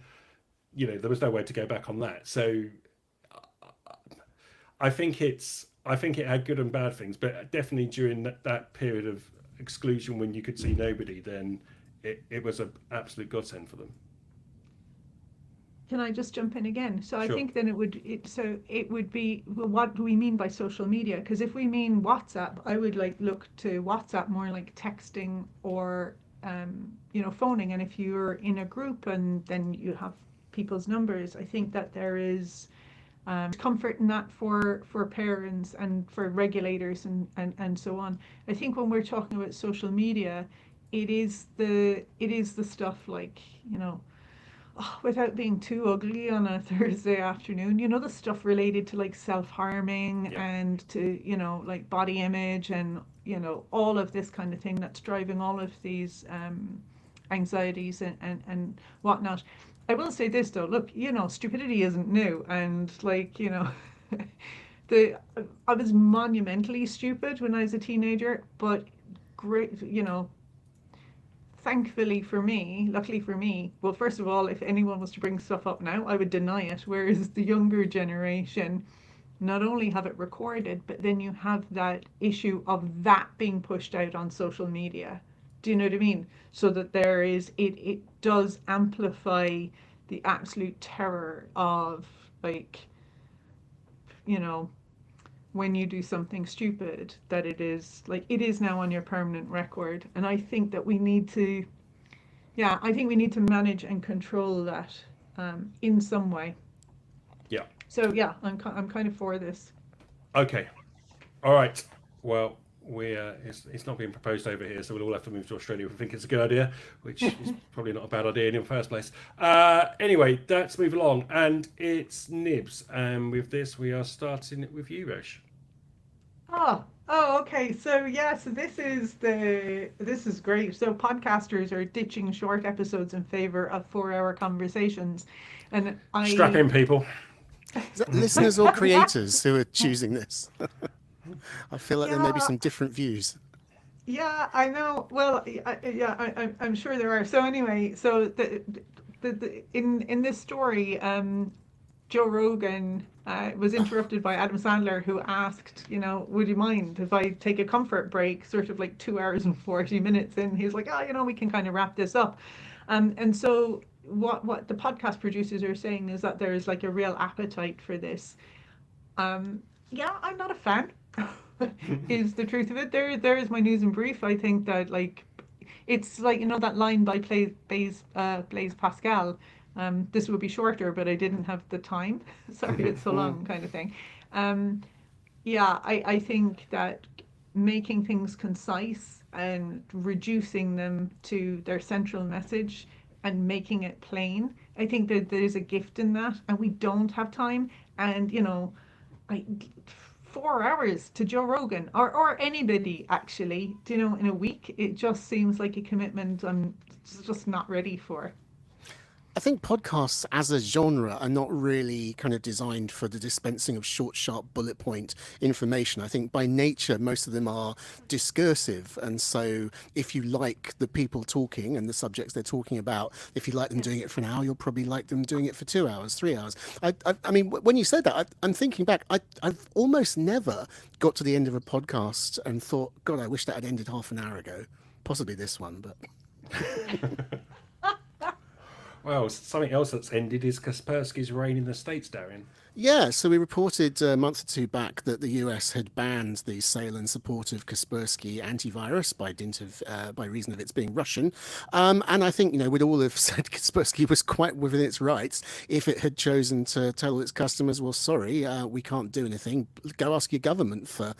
there was no way to go back on that. So I think it had good and bad things, but definitely during that period of exclusion when you could see nobody, then it was an absolute godsend for them. can I just jump in again? So I Sure. think then it would be, well, what do we mean by social media? Because if we mean WhatsApp, I would look to WhatsApp more like texting or phoning. And if you're in a group and then you have people's numbers, I think that there is comfort in that for parents and for regulators and so on. I think when we're talking about social media, it is the stuff like, without being too ugly on a Thursday afternoon, the stuff related to self-harming, Yeah. and to, body image, and, all of this kind of thing that's driving all of these anxieties and whatnot. I will say this though, look, stupidity isn't new, and I was monumentally stupid when I was a teenager, but great, thankfully for me, luckily for me, well, first of all, if anyone was to bring stuff up now, I would deny it, whereas the younger generation not only have it recorded, but then you have that issue of that being pushed out on social media. Do you know what I mean? So that it does amplify the absolute terror of, when you do something stupid, that it is now on your permanent record. And I think that we need to, manage and control that in some way. Yeah. So yeah, I'm kind of for this. Okay. All right. Well, it's not being proposed over here, so we'll all have to move to Australia if we think it's a good idea, which is probably not a bad idea in the first place. Anyway, let's move along, and it's Nibs, and with this we are starting it with you, Rosh. Oh, okay. So yeah, so this is great. So podcasters are ditching short episodes in favor of 4-hour conversations, and Strap in, people. Is that listeners or creators who are choosing this? I feel like there may be Yeah. some different views. Yeah, I know. Well, I'm sure there are. So anyway, so in this story, Joe Rogan was interrupted by Adam Sandler, who asked, would you mind if I take a comfort break, sort of 2 hours and 40 minutes in? He's like, we can kind of wrap this up. And so what the podcast producers are saying is that there is a real appetite for this. Yeah, I'm not a fan. is the truth of it. There is my news in brief. I think that like it's like that line by Blaise Pascal. This would be shorter, but I didn't have the time. Sorry, it's so long, kind of thing. Um, yeah, I think that making things concise and reducing them to their central message and making it plain, I think that there's a gift in that, and we don't have time. And I 4 hours to Joe Rogan or anybody actually, in a week, it just seems like a commitment I'm just not ready for. I think podcasts as a genre are not really kind of designed for the dispensing of short, sharp bullet point information. I think by nature, most of them are discursive. And so if you like the people talking and the subjects they're talking about, if you like them doing it for an hour, you'll probably like them doing it for 2 hours, 3 hours. I mean, when you said that, I'm thinking back, I've almost never got to the end of a podcast and thought, God, I wish that had ended half an hour ago. Possibly this one, but... Well, something else that's ended is Kaspersky's reign in the States, Darren. Yeah, so we reported a month or two back that the US had banned the sale and support of Kaspersky antivirus by reason of its being Russian. And I think, we'd all have said Kaspersky was quite within its rights if it had chosen to tell its customers, well, sorry, we can't do anything. Go ask your government for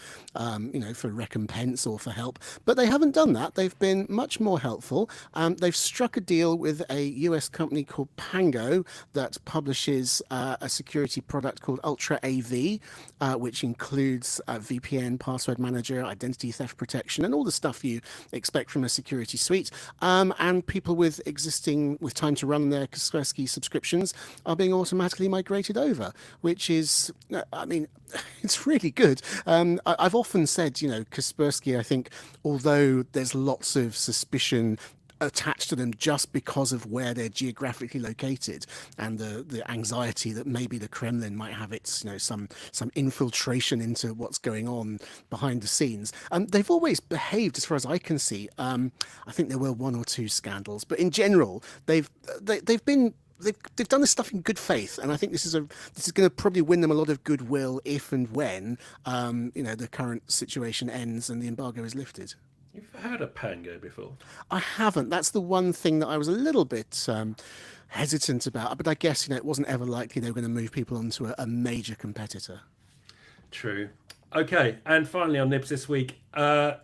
recompense or for help. But they haven't done that. They've been much more helpful. They've struck a deal with a US company called Pango that publishes a security product called Ultra AV, which includes VPN, password manager, identity theft protection, and all the stuff you expect from a security suite. And people with time to run their Kaspersky subscriptions are being automatically migrated over, which is, it's really good. I've often said, Kaspersky, I think, although there's lots of suspicion attached to them just because of where they're geographically located and the anxiety that maybe the Kremlin might have its some infiltration into what's going on behind the scenes. They've always behaved, as far as I can see. I think there were one or two scandals, but in general they've done this stuff in good faith, and I think this is going to probably win them a lot of goodwill if and when the current situation ends and the embargo is lifted. You've heard of Pango before? I haven't. That's the one thing that I was a little bit hesitant about. But I guess it wasn't ever likely they were going to move people onto a major competitor. True. Okay, and finally on Nibs this week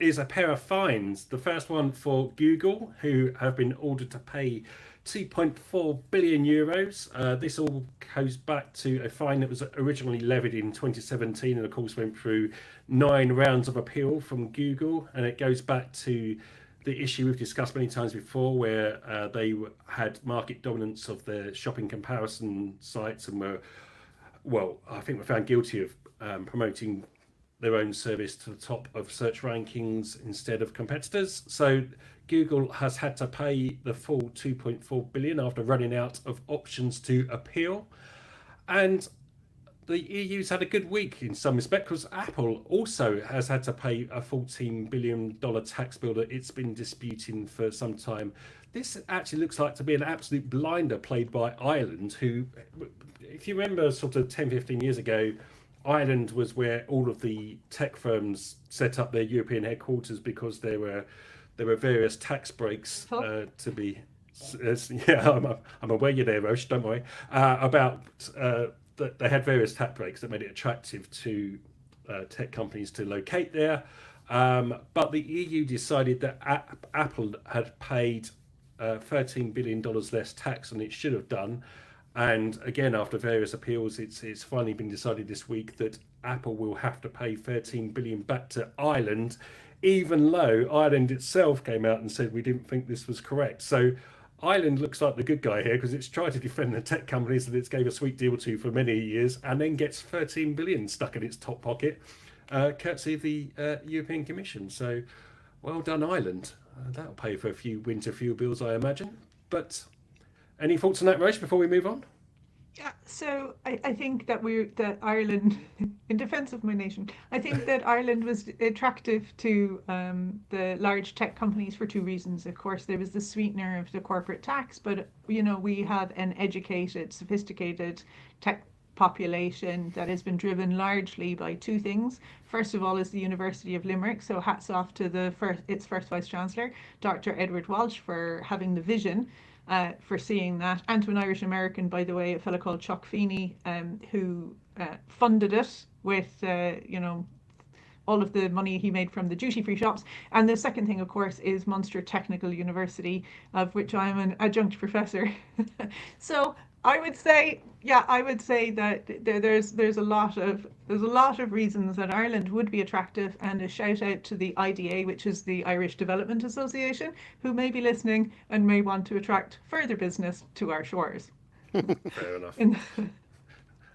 is a pair of fines. The first one for Google, who have been ordered to pay 2.4 billion euros. This all goes back to a fine that was originally levied in 2017 and of course went through 9 rounds of appeal from Google, and it goes back to the issue we've discussed many times before where they had market dominance of their shopping comparison sites and I think were found guilty of promoting their own service to the top of search rankings instead of competitors. So Google has had to pay the full 2.4 billion after running out of options to appeal. And the EU's had a good week in some respect because Apple also has had to pay a $14 billion tax bill that it's been disputing for some time. This actually looks like to be an absolute blinder played by Ireland, who, if you remember sort of 10, 15 years ago, Ireland was where all of the tech firms set up their European headquarters because there were various tax breaks to be. Yeah, I'm aware you're there, Roche. Don't worry about that. They had various tax breaks that made it attractive to tech companies to locate there. But the EU decided that Apple had paid $13 billion less tax than it should have done. And again, after various appeals, it's finally been decided this week that Apple will have to pay 13 billion back to Ireland, even though Ireland itself came out and said we didn't think this was correct. So Ireland looks like the good guy here because it's tried to defend the tech companies that it's gave a sweet deal to for many years and then gets 13 billion stuck in its top pocket, courtesy of the European Commission. So well done, Ireland. That'll pay for a few winter fuel bills, I imagine. But any thoughts on that, Roche, before we move on? Yeah, so I think that Ireland, in defense of my nation, I think that Ireland was attractive to the large tech companies for 2 reasons. Of course, there was the sweetener of the corporate tax, but we have an educated, sophisticated tech population that has been driven largely by two things. First of all is the University of Limerick, so hats off to its first Vice Chancellor, Dr. Edward Walsh, for having the vision for seeing that, and to an Irish American, by the way, a fellow called Chuck Feeney, who funded it with, all of the money he made from the duty-free shops. And the second thing, of course, is Munster Technical University, of which I'm an adjunct professor. So I would say that there's a lot of reasons that Ireland would be attractive, and a shout out to the IDA, which is the Irish Development Association, who may be listening and may want to attract further business to our shores. Fair enough. In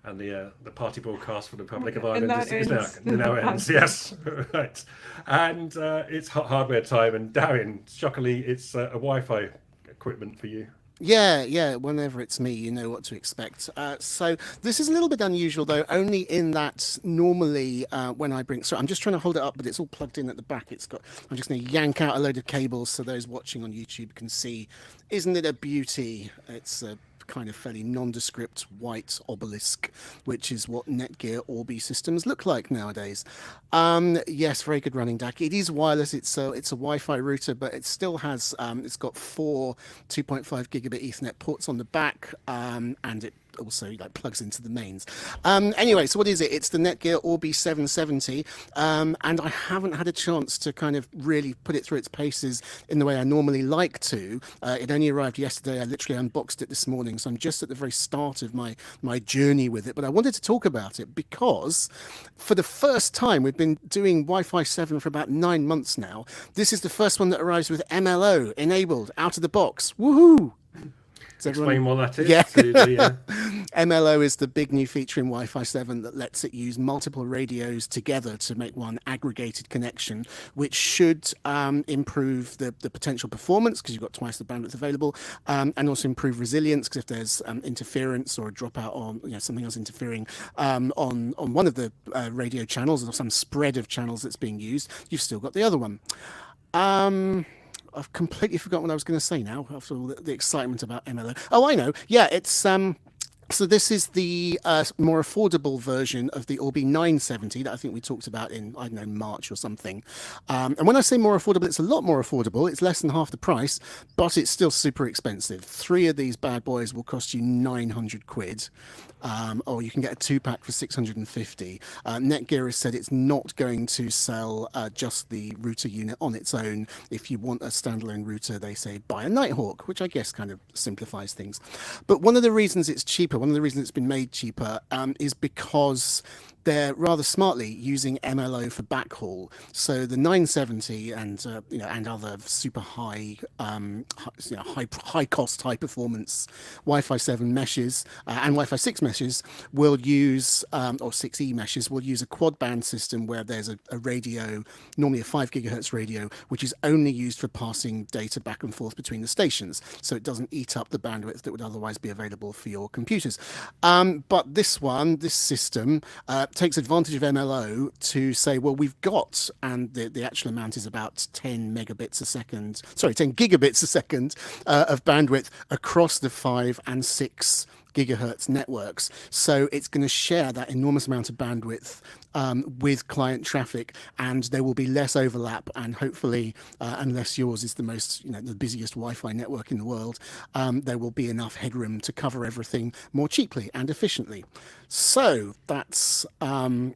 And the party broadcast for the Republic of And Ireland that now ends. ends. Yes, right. And it's hardware time. And Darren, shockingly, it's a Wi-Fi equipment for you. Yeah. Whenever it's me, you know what to expect. So this is a little bit unusual, though, only in that normally when I bring... So I'm just trying to hold it up, but it's all plugged in at the back. I'm just going to yank out a load of cables so those watching on YouTube can see. Isn't it a beauty? It's a kind of fairly nondescript white obelisk, which is what Netgear Orbi systems look like nowadays. Yes, very good running, Dak. It is wireless. It's a Wi-Fi router, but it still has it's got 4 2.5 gigabit Ethernet ports on the back, and it also plugs into the mains. Anyway, so what is it? It's the Netgear Orbi 770, and I haven't had a chance to kind of really put it through its paces in the way I normally like to. It only arrived yesterday. I literally unboxed it this morning, so I'm just at the very start of my journey with it. But I wanted to talk about it because for the first time, we've been doing Wi-Fi 7 for about 9 months now. This is the first one that arrives with MLO enabled out of the box. Woohoo! Explain what that is. Yeah. To MLO is the big new feature in Wi-Fi 7 that lets it use multiple radios together to make one aggregated connection, which should improve the potential performance because you've got twice the bandwidth available, and also improve resilience because if there's interference or a dropout or something else interfering on one of the radio channels or some spread of channels that's being used, you've still got the other one. I've completely forgotten what I was going to say now after all the excitement about MLO. Oh, I know. Yeah, it's so this is the more affordable version of the Orbi 970 that I think we talked about in, I don't know, March or something. And when I say more affordable, it's a lot more affordable. It's less than half the price, but it's still super expensive. 3 of these bad boys will cost you 900 quid. Or you can get a 2-pack for 650. Netgear has said it's not going to sell just the router unit on its own. If you want a standalone router, they say buy a Nighthawk, which I guess kind of simplifies things. But one of the reasons it's cheaper, one of the reasons it's been made cheaper, is because they're rather smartly using MLO for backhaul. So the 970 and and other super high high cost, high performance Wi-Fi 7 meshes and Wi-Fi 6 meshes will use or 6E meshes will use a quad band system where there's a radio, normally a 5 gigahertz radio, which is only used for passing data back and forth between the stations. So it doesn't eat up the bandwidth that would otherwise be available for your computers. But this system takes advantage of MLO to say, well, we've got, and the actual amount is about 10 gigabits a second of bandwidth across the 5 and 6 gigahertz networks. So it's going to share that enormous amount of bandwidth with client traffic, and there will be less overlap, and hopefully, unless yours is the most, the busiest Wi-Fi network in the world, there will be enough headroom to cover everything more cheaply and efficiently. So that's kind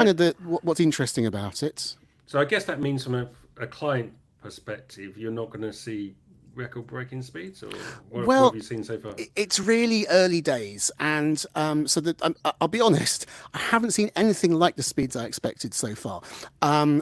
of what's interesting about it. So I guess that means from a client perspective, you're not going to see record-breaking speeds, or what have you seen so far? It's really early days, and so I'll be honest, I haven't seen anything like the speeds I expected so far.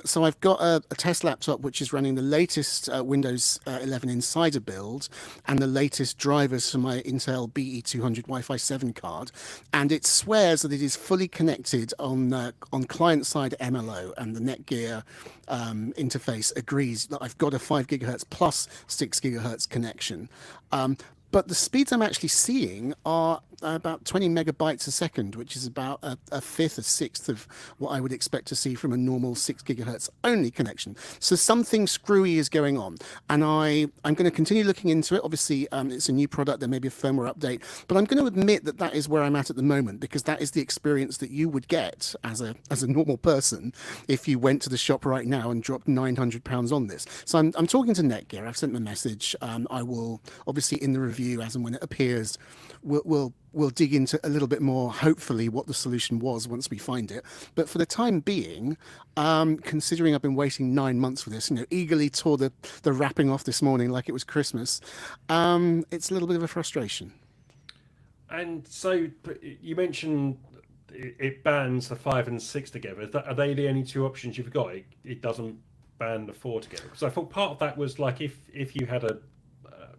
So I've got a test laptop which is running the latest Windows 11 Insider build and the latest drivers for my Intel BE200 Wi-Fi 7 card, and it swears that it is fully connected on client-side MLO, and the Netgear interface agrees that I've got a 5 gigahertz plus 6 gigahertz connection. But the speeds I'm actually seeing are about 20 megabytes a second, which is about a fifth, a sixth of what I would expect to see from a normal 6 gigahertz only connection. So something screwy is going on, and I'm going to continue looking into it. Obviously, it's a new product. There may be a firmware update, but I'm going to admit that that is where I'm at the moment, because that is the experience that you would get as a normal person if you went to the shop right now and dropped £900 on this. So I'm talking to Netgear. I've sent them a message. I will obviously in the review, as and when it appears, we'll dig into a little bit more, hopefully, what the solution was once we find it. But for the time being, considering I've been waiting 9 months for this, eagerly tore the wrapping off this morning like it was Christmas, it's a little bit of a frustration. And so you mentioned it bans the 5 and 6 together. Are they the only two options you've got? It doesn't ban the 4 together. So I thought part of that was like if you had a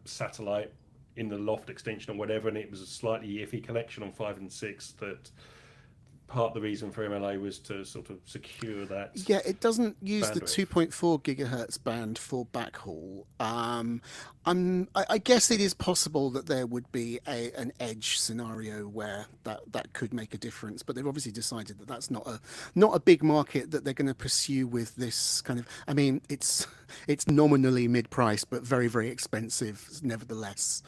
satellite in the loft extension or whatever, and it was a slightly iffy connection on 5 and 6, that part of the reason for MLA was to sort of secure that. Yeah, it doesn't use the bandwidth. 2.4 gigahertz band for backhaul. I guess it is possible that there would be an edge scenario where that could make a difference, but they've obviously decided that that's not a big market that they're going to pursue with this kind of. I mean, it's nominally mid-price, but very, very expensive nevertheless.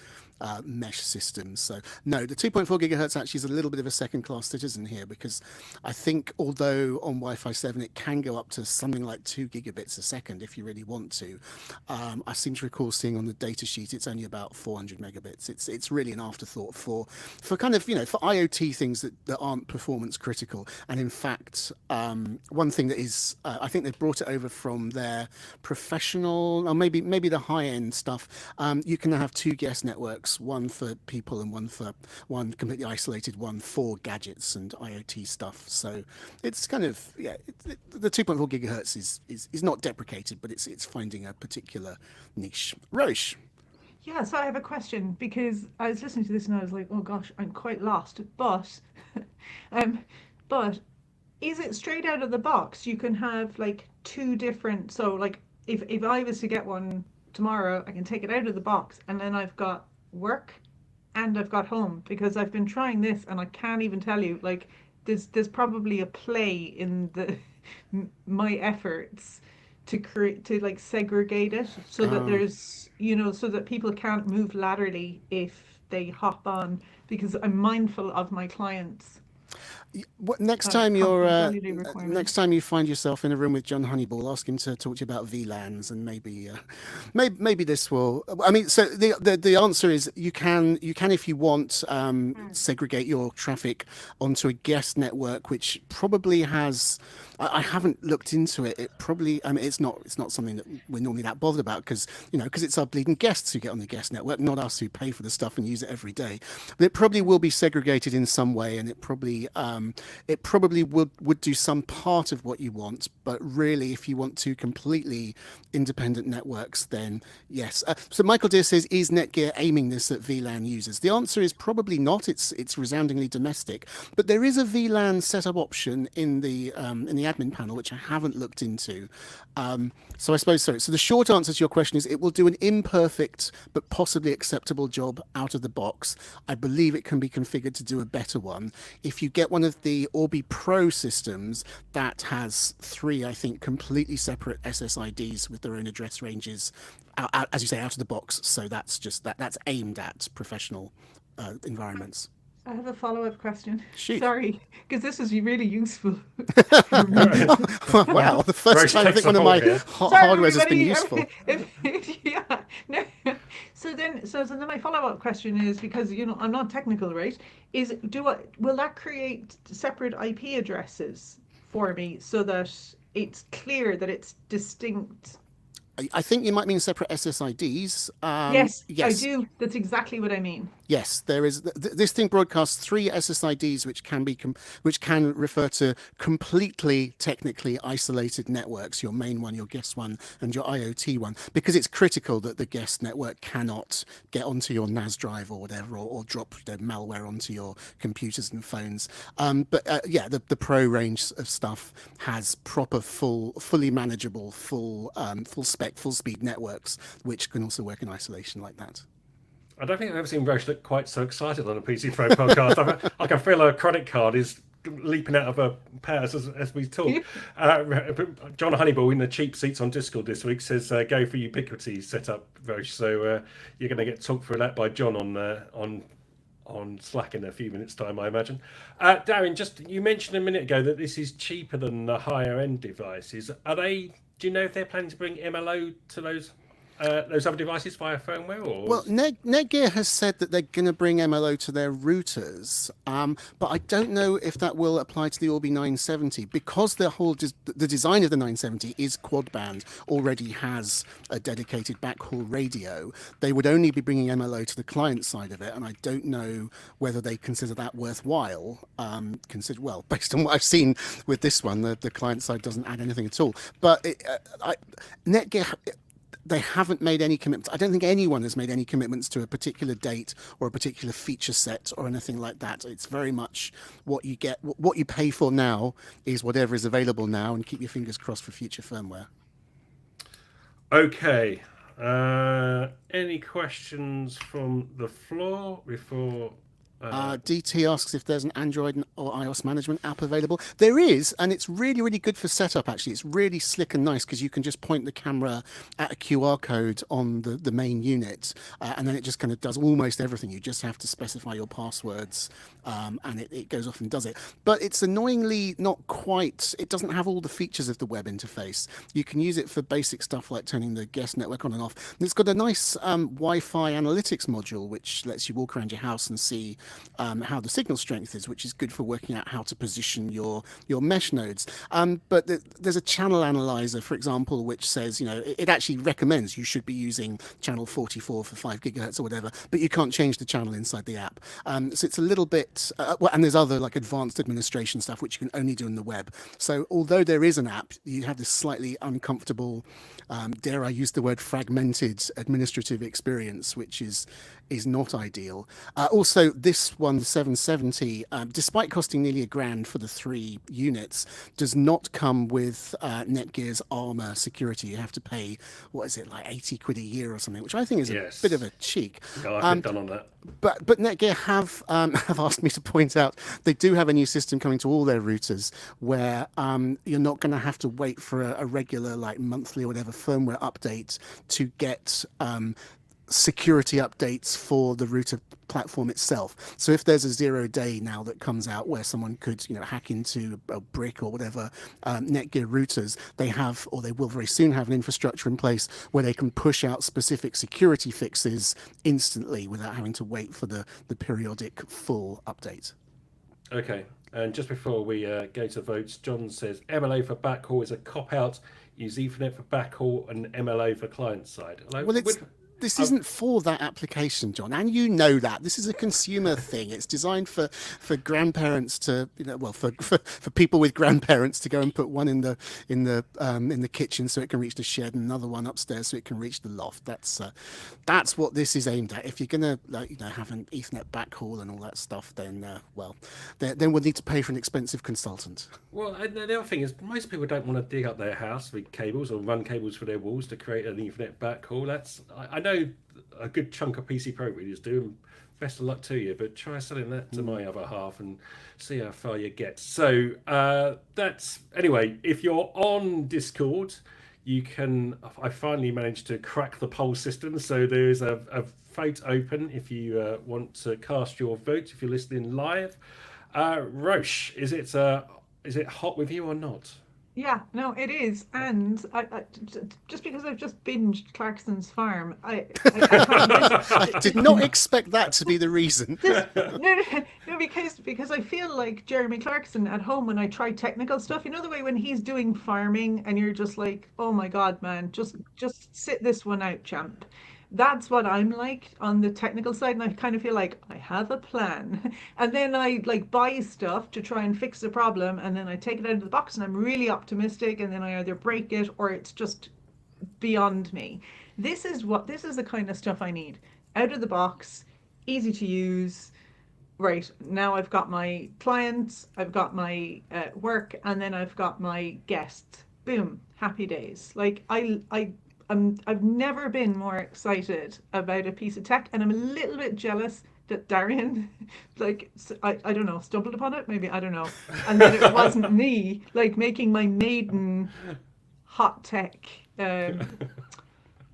Mesh systems. So no, the 2.4 gigahertz actually is a little bit of a second-class citizen here, because I think although on Wi-Fi 7 it can go up to something like 2 gigabits a second if you really want to, I seem to recall seeing on the data sheet it's only about 400 megabits. It's really an afterthought for kind of for IoT things that aren't performance critical. And in fact, one thing that is I think they've brought it over from their professional, or maybe the high-end stuff. You can have 2 guest networks, one for people and one completely isolated one for gadgets and IoT stuff. So it's kind of the 2.4 gigahertz is not deprecated, but it's finding a particular niche. Roche. Yeah, so I have a question, because I was listening to this and I was like, oh gosh, I'm quite lost. But but is it straight out of the box? You can have like 2 different, so like if I was to get one tomorrow, I can take it out of the box, and then I've got work and I've got home, because I've been trying this and I can't even tell you, like there's probably a play in my efforts to create, to like segregate it so that there's so that people can't move laterally if they hop on, because I'm mindful of my clients. Next time next time you find yourself in a room with John Honeyball, ask him to talk to you about VLANs, and maybe this will. I mean, so the answer is you can if you want segregate your traffic onto a guest network, which probably has. I haven't looked into it. It probably, I mean, it's not something that we're normally that bothered about, because it's our bleeding guests who get on the guest network, not us who pay for the stuff and use it every day. But it probably will be segregated in some way, and it probably would do some part of what you want. But really, if you want 2 completely independent networks, then yes. So Michael Deere says, is Netgear aiming this at VLAN users? The answer is probably not. It's resoundingly domestic, but there is a VLAN setup option in the admin panel, which I haven't looked into. So I suppose so. So the short answer to your question is it will do an imperfect but possibly acceptable job out of the box. I believe it can be configured to do a better one. If you get one of the Orbi Pro systems, that has 3, I think, completely separate SSIDs with their own address ranges, as you say, out of the box. So that's just that's aimed at professional environments. I have a follow-up question. Shoot. Sorry, because this is really useful. Wow, the first time I think one of my hardwares has been useful. Yeah. No. So then my follow-up question is, because I'm not technical, right? Will that create separate IP addresses for me so that it's clear that it's distinct? I think you might mean separate SSIDs. Yes, I do. That's exactly what I mean. Yes, there is. This thing broadcasts 3 SSIDs, which can refer to completely technically isolated networks: your main one, your guest one, and your IoT one, because it's critical that the guest network cannot get onto your NAS drive or whatever, or drop their malware onto your computers and phones. But the Pro range of stuff has proper, fully manageable, full spec, full speed networks, which can also work in isolation like that. I don't think I've ever seen Roche look quite so excited on a PC Pro podcast. I can feel her credit card is leaping out of her purse as we talk. John Honeyball in the cheap seats on Discord this week says go for Ubiquity setup, Roche. So you're going to get talked through that by John on Slack in a few minutes' time, I imagine. Darren, just you mentioned a minute ago that this is cheaper than the higher end devices. Are they? Do you know if they're planning to bring MLO to those other devices via firmware? Or well, Netgear has said that they're going to bring MLO to their routers, but I don't know if that will apply to the Orbi 970 because the design of the 970 is quad band, already has a dedicated backhaul radio. They would only be bringing MLO to the client side of it, and I don't know whether they consider that worthwhile. Based on what I've seen with this one, the client side doesn't add anything at all. But Netgear. They haven't made any commitments. I don't think anyone has made any commitments to a particular date or a particular feature set or anything like that. It's very much what you get, what you pay for now is whatever is available now, and keep your fingers crossed for future firmware. Okay. Any questions from the floor before? DT asks if there's an Android or iOS management app available. There is, and it's really, really good for setup, actually. It's really slick and nice because you can just point the camera at a QR code on the main unit, and then it just kind of does almost everything. You just have to specify your passwords, and it goes off and does it. But it's annoyingly not quite, it doesn't have all the features of the web interface. You can use it for basic stuff like turning the guest network on and off. And it's got a nice Wi-Fi analytics module, which lets you walk around your house and see how the signal strength is, which is good for working out how to position your mesh nodes. But there's a channel analyzer, for example, which says, it actually recommends you should be using channel 44 for 5 gigahertz or whatever, but you can't change the channel inside the app. So it's a little bit, and there's other like advanced administration stuff, which you can only do in the web. So although there is an app, you have this slightly uncomfortable, dare I use the word fragmented administrative experience, which is not ideal. Also, this one, the 770, despite costing nearly $1,000 for the 3 units, does not come with Netgear's Armor security. You have to pay, what is it, like 80 quid a year or something, which I think is a bit of a cheek. No, I've been done on that. But Netgear have asked me to point out they do have a new system coming to all their routers where you're not going to have to wait for a regular, like monthly or whatever firmware update to get security updates for the router platform itself. So if there's a 0-day now that comes out where someone could hack into a brick or whatever Netgear routers, they have, or they will very soon have, an infrastructure in place where they can push out specific security fixes instantly without having to wait for the periodic full update. Okay, and just before we go to votes, John says MLA for backhaul is a cop-out. Use Ethernet for backhaul and MLA for client side. Well, this isn't for that application, John, and you know that. This is a consumer thing. It's designed for grandparents to, for people with grandparents to go and put one in the kitchen so it can reach the shed, and another one upstairs so it can reach the loft. That's what this is aimed at. If you're gonna have an Ethernet backhaul and all that stuff, then then we'll need to pay for an expensive consultant. Well, and the other thing is most people don't want to dig up their house with cables or run cables for their walls to create an Ethernet backhaul. I know a good chunk of PC Pro readers do, and best of luck to you, but try selling that to my other half and see how far you get. So that's, anyway, if you're on Discord, you can, I finally managed to crack the poll system, so there's a vote open if you want to cast your vote if you're listening live. Roche, is it hot with you or not? Yeah, no, it is, and I just because I've just binged Clarkson's Farm, I did not expect that to be the reason. No, because I feel like Jeremy Clarkson at home when I try technical stuff. You know the way when he's doing farming and you're just like, oh my God, man, just sit this one out, champ. That's what I'm like on the technical side, and I kind of feel like I have a plan, and then I like buy stuff to try and fix the problem, and then I take it out of the box and I'm really optimistic, and then I either break it or it's just beyond me. This is the kind of stuff I need. Out of the box, easy to use. Right, now I've got my clients, I've got my work, and then I've got my guests. Boom, happy days. Like I I've never been more excited about a piece of tech, and I'm a little bit jealous that Darian, like, I don't know, stumbled upon it, maybe, I don't know, and that it wasn't me, like, making my maiden hot tech, yeah,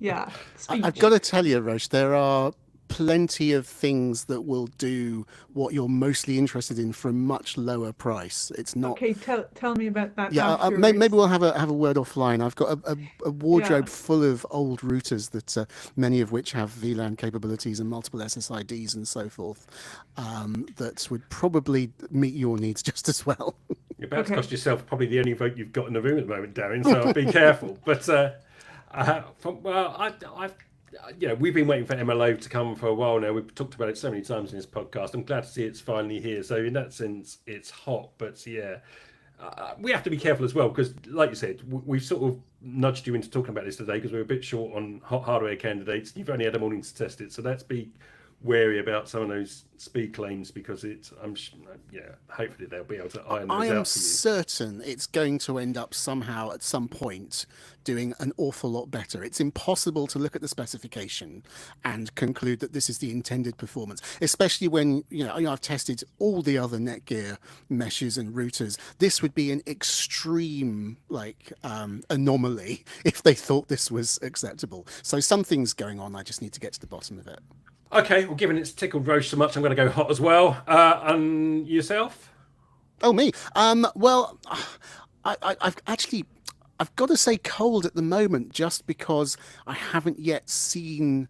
I've speech. got to tell you, Roche, there are plenty of things that will do what you're mostly interested in for a much lower price. It's not. Okay, tell me about that Yeah, maybe afterwards. we'll have a word offline. I've got a Yeah. wardrobe full of old routers that many of which have VLAN capabilities and multiple SSIDs and so forth, that would probably meet your needs just as well. You're about to Okay. cost yourself probably the only vote you've got in the room at the moment, Darren. So be careful. But I've we've been waiting for MLO to come for a while now. We've talked about it so many times in this podcast. I'm glad to see it's finally here. So in that sense, it's hot. But yeah, we have to be careful as well because, like you said, we've sort of nudged you into talking about this today because we're a bit short on hot hardware candidates. You've only had a morning to test it, so let's be wary about some of those speed claims because hopefully they'll be able to iron those I out am for you. certain it's going to end up somehow at some point doing an awful lot better. It's impossible to look at the specification and conclude that this is the intended performance, especially when I've tested all the other Netgear meshes and routers. This would be an extreme anomaly if they thought this was acceptable. So something's going on. I just need to get to the bottom of it. Okay, well, given it's tickled Roche so much, I'm going to go hot as well. And yourself? Oh, me. Well, I've got to say cold at the moment, just because I haven't yet seen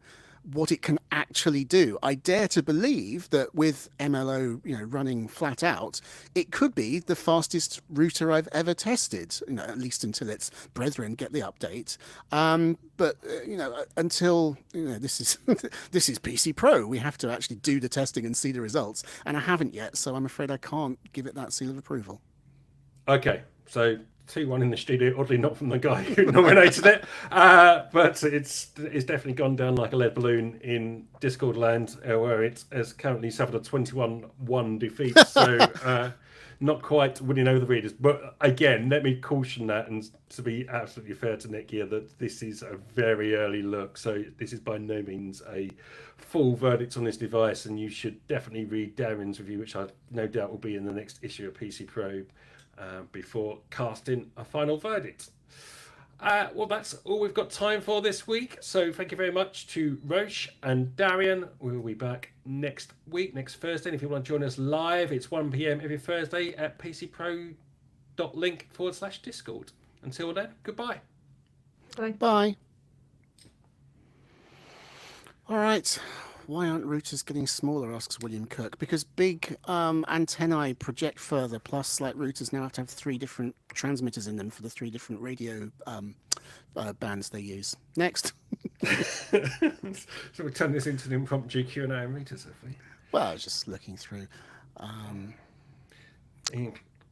what it can actually do. I dare to believe that with MLO, running flat out, it could be the fastest router I've ever tested. At least until its brethren get the update. But until this is this is PC Pro, we have to actually do the testing and see the results, and I haven't yet, so I'm afraid I can't give it that seal of approval. Okay, so 2-1 in the studio, oddly not from the guy who nominated it, but it's definitely gone down like a lead balloon in Discord land, where it has currently suffered a 21-1 defeat, so not quite winning over the readers. But again, let me caution that, and to be absolutely fair to Netgear, that this is a very early look, so this is by no means a full verdict on this device, and you should definitely read Darren's review, which I no doubt will be in the next issue of PC Pro, before casting a final verdict. Well, that's all we've got time for this week. So thank you very much to Roche and Darian. We'll be back next week, next Thursday. And if you want to join us live, it's 1 p.m. every Thursday at pcpro.link/Discord. Until then, goodbye. Bye. All right. Why aren't routers getting smaller, asks William Kirk. Because big antennae project further, plus routers now have to have 3 different transmitters in them for the 3 different radio bands they use. Next. So we'll turn this into an impromptu Q&A and routers, have we? Well, I was just looking through.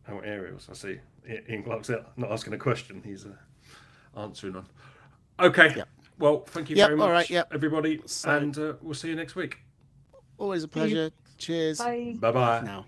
Aerials, I see. Ian Clark's not asking a question, he's answering on. Okay. Yep. Well, thank you very much, everybody, and we'll see you next week. Always a pleasure. Cheers. Bye. Bye-bye. Now.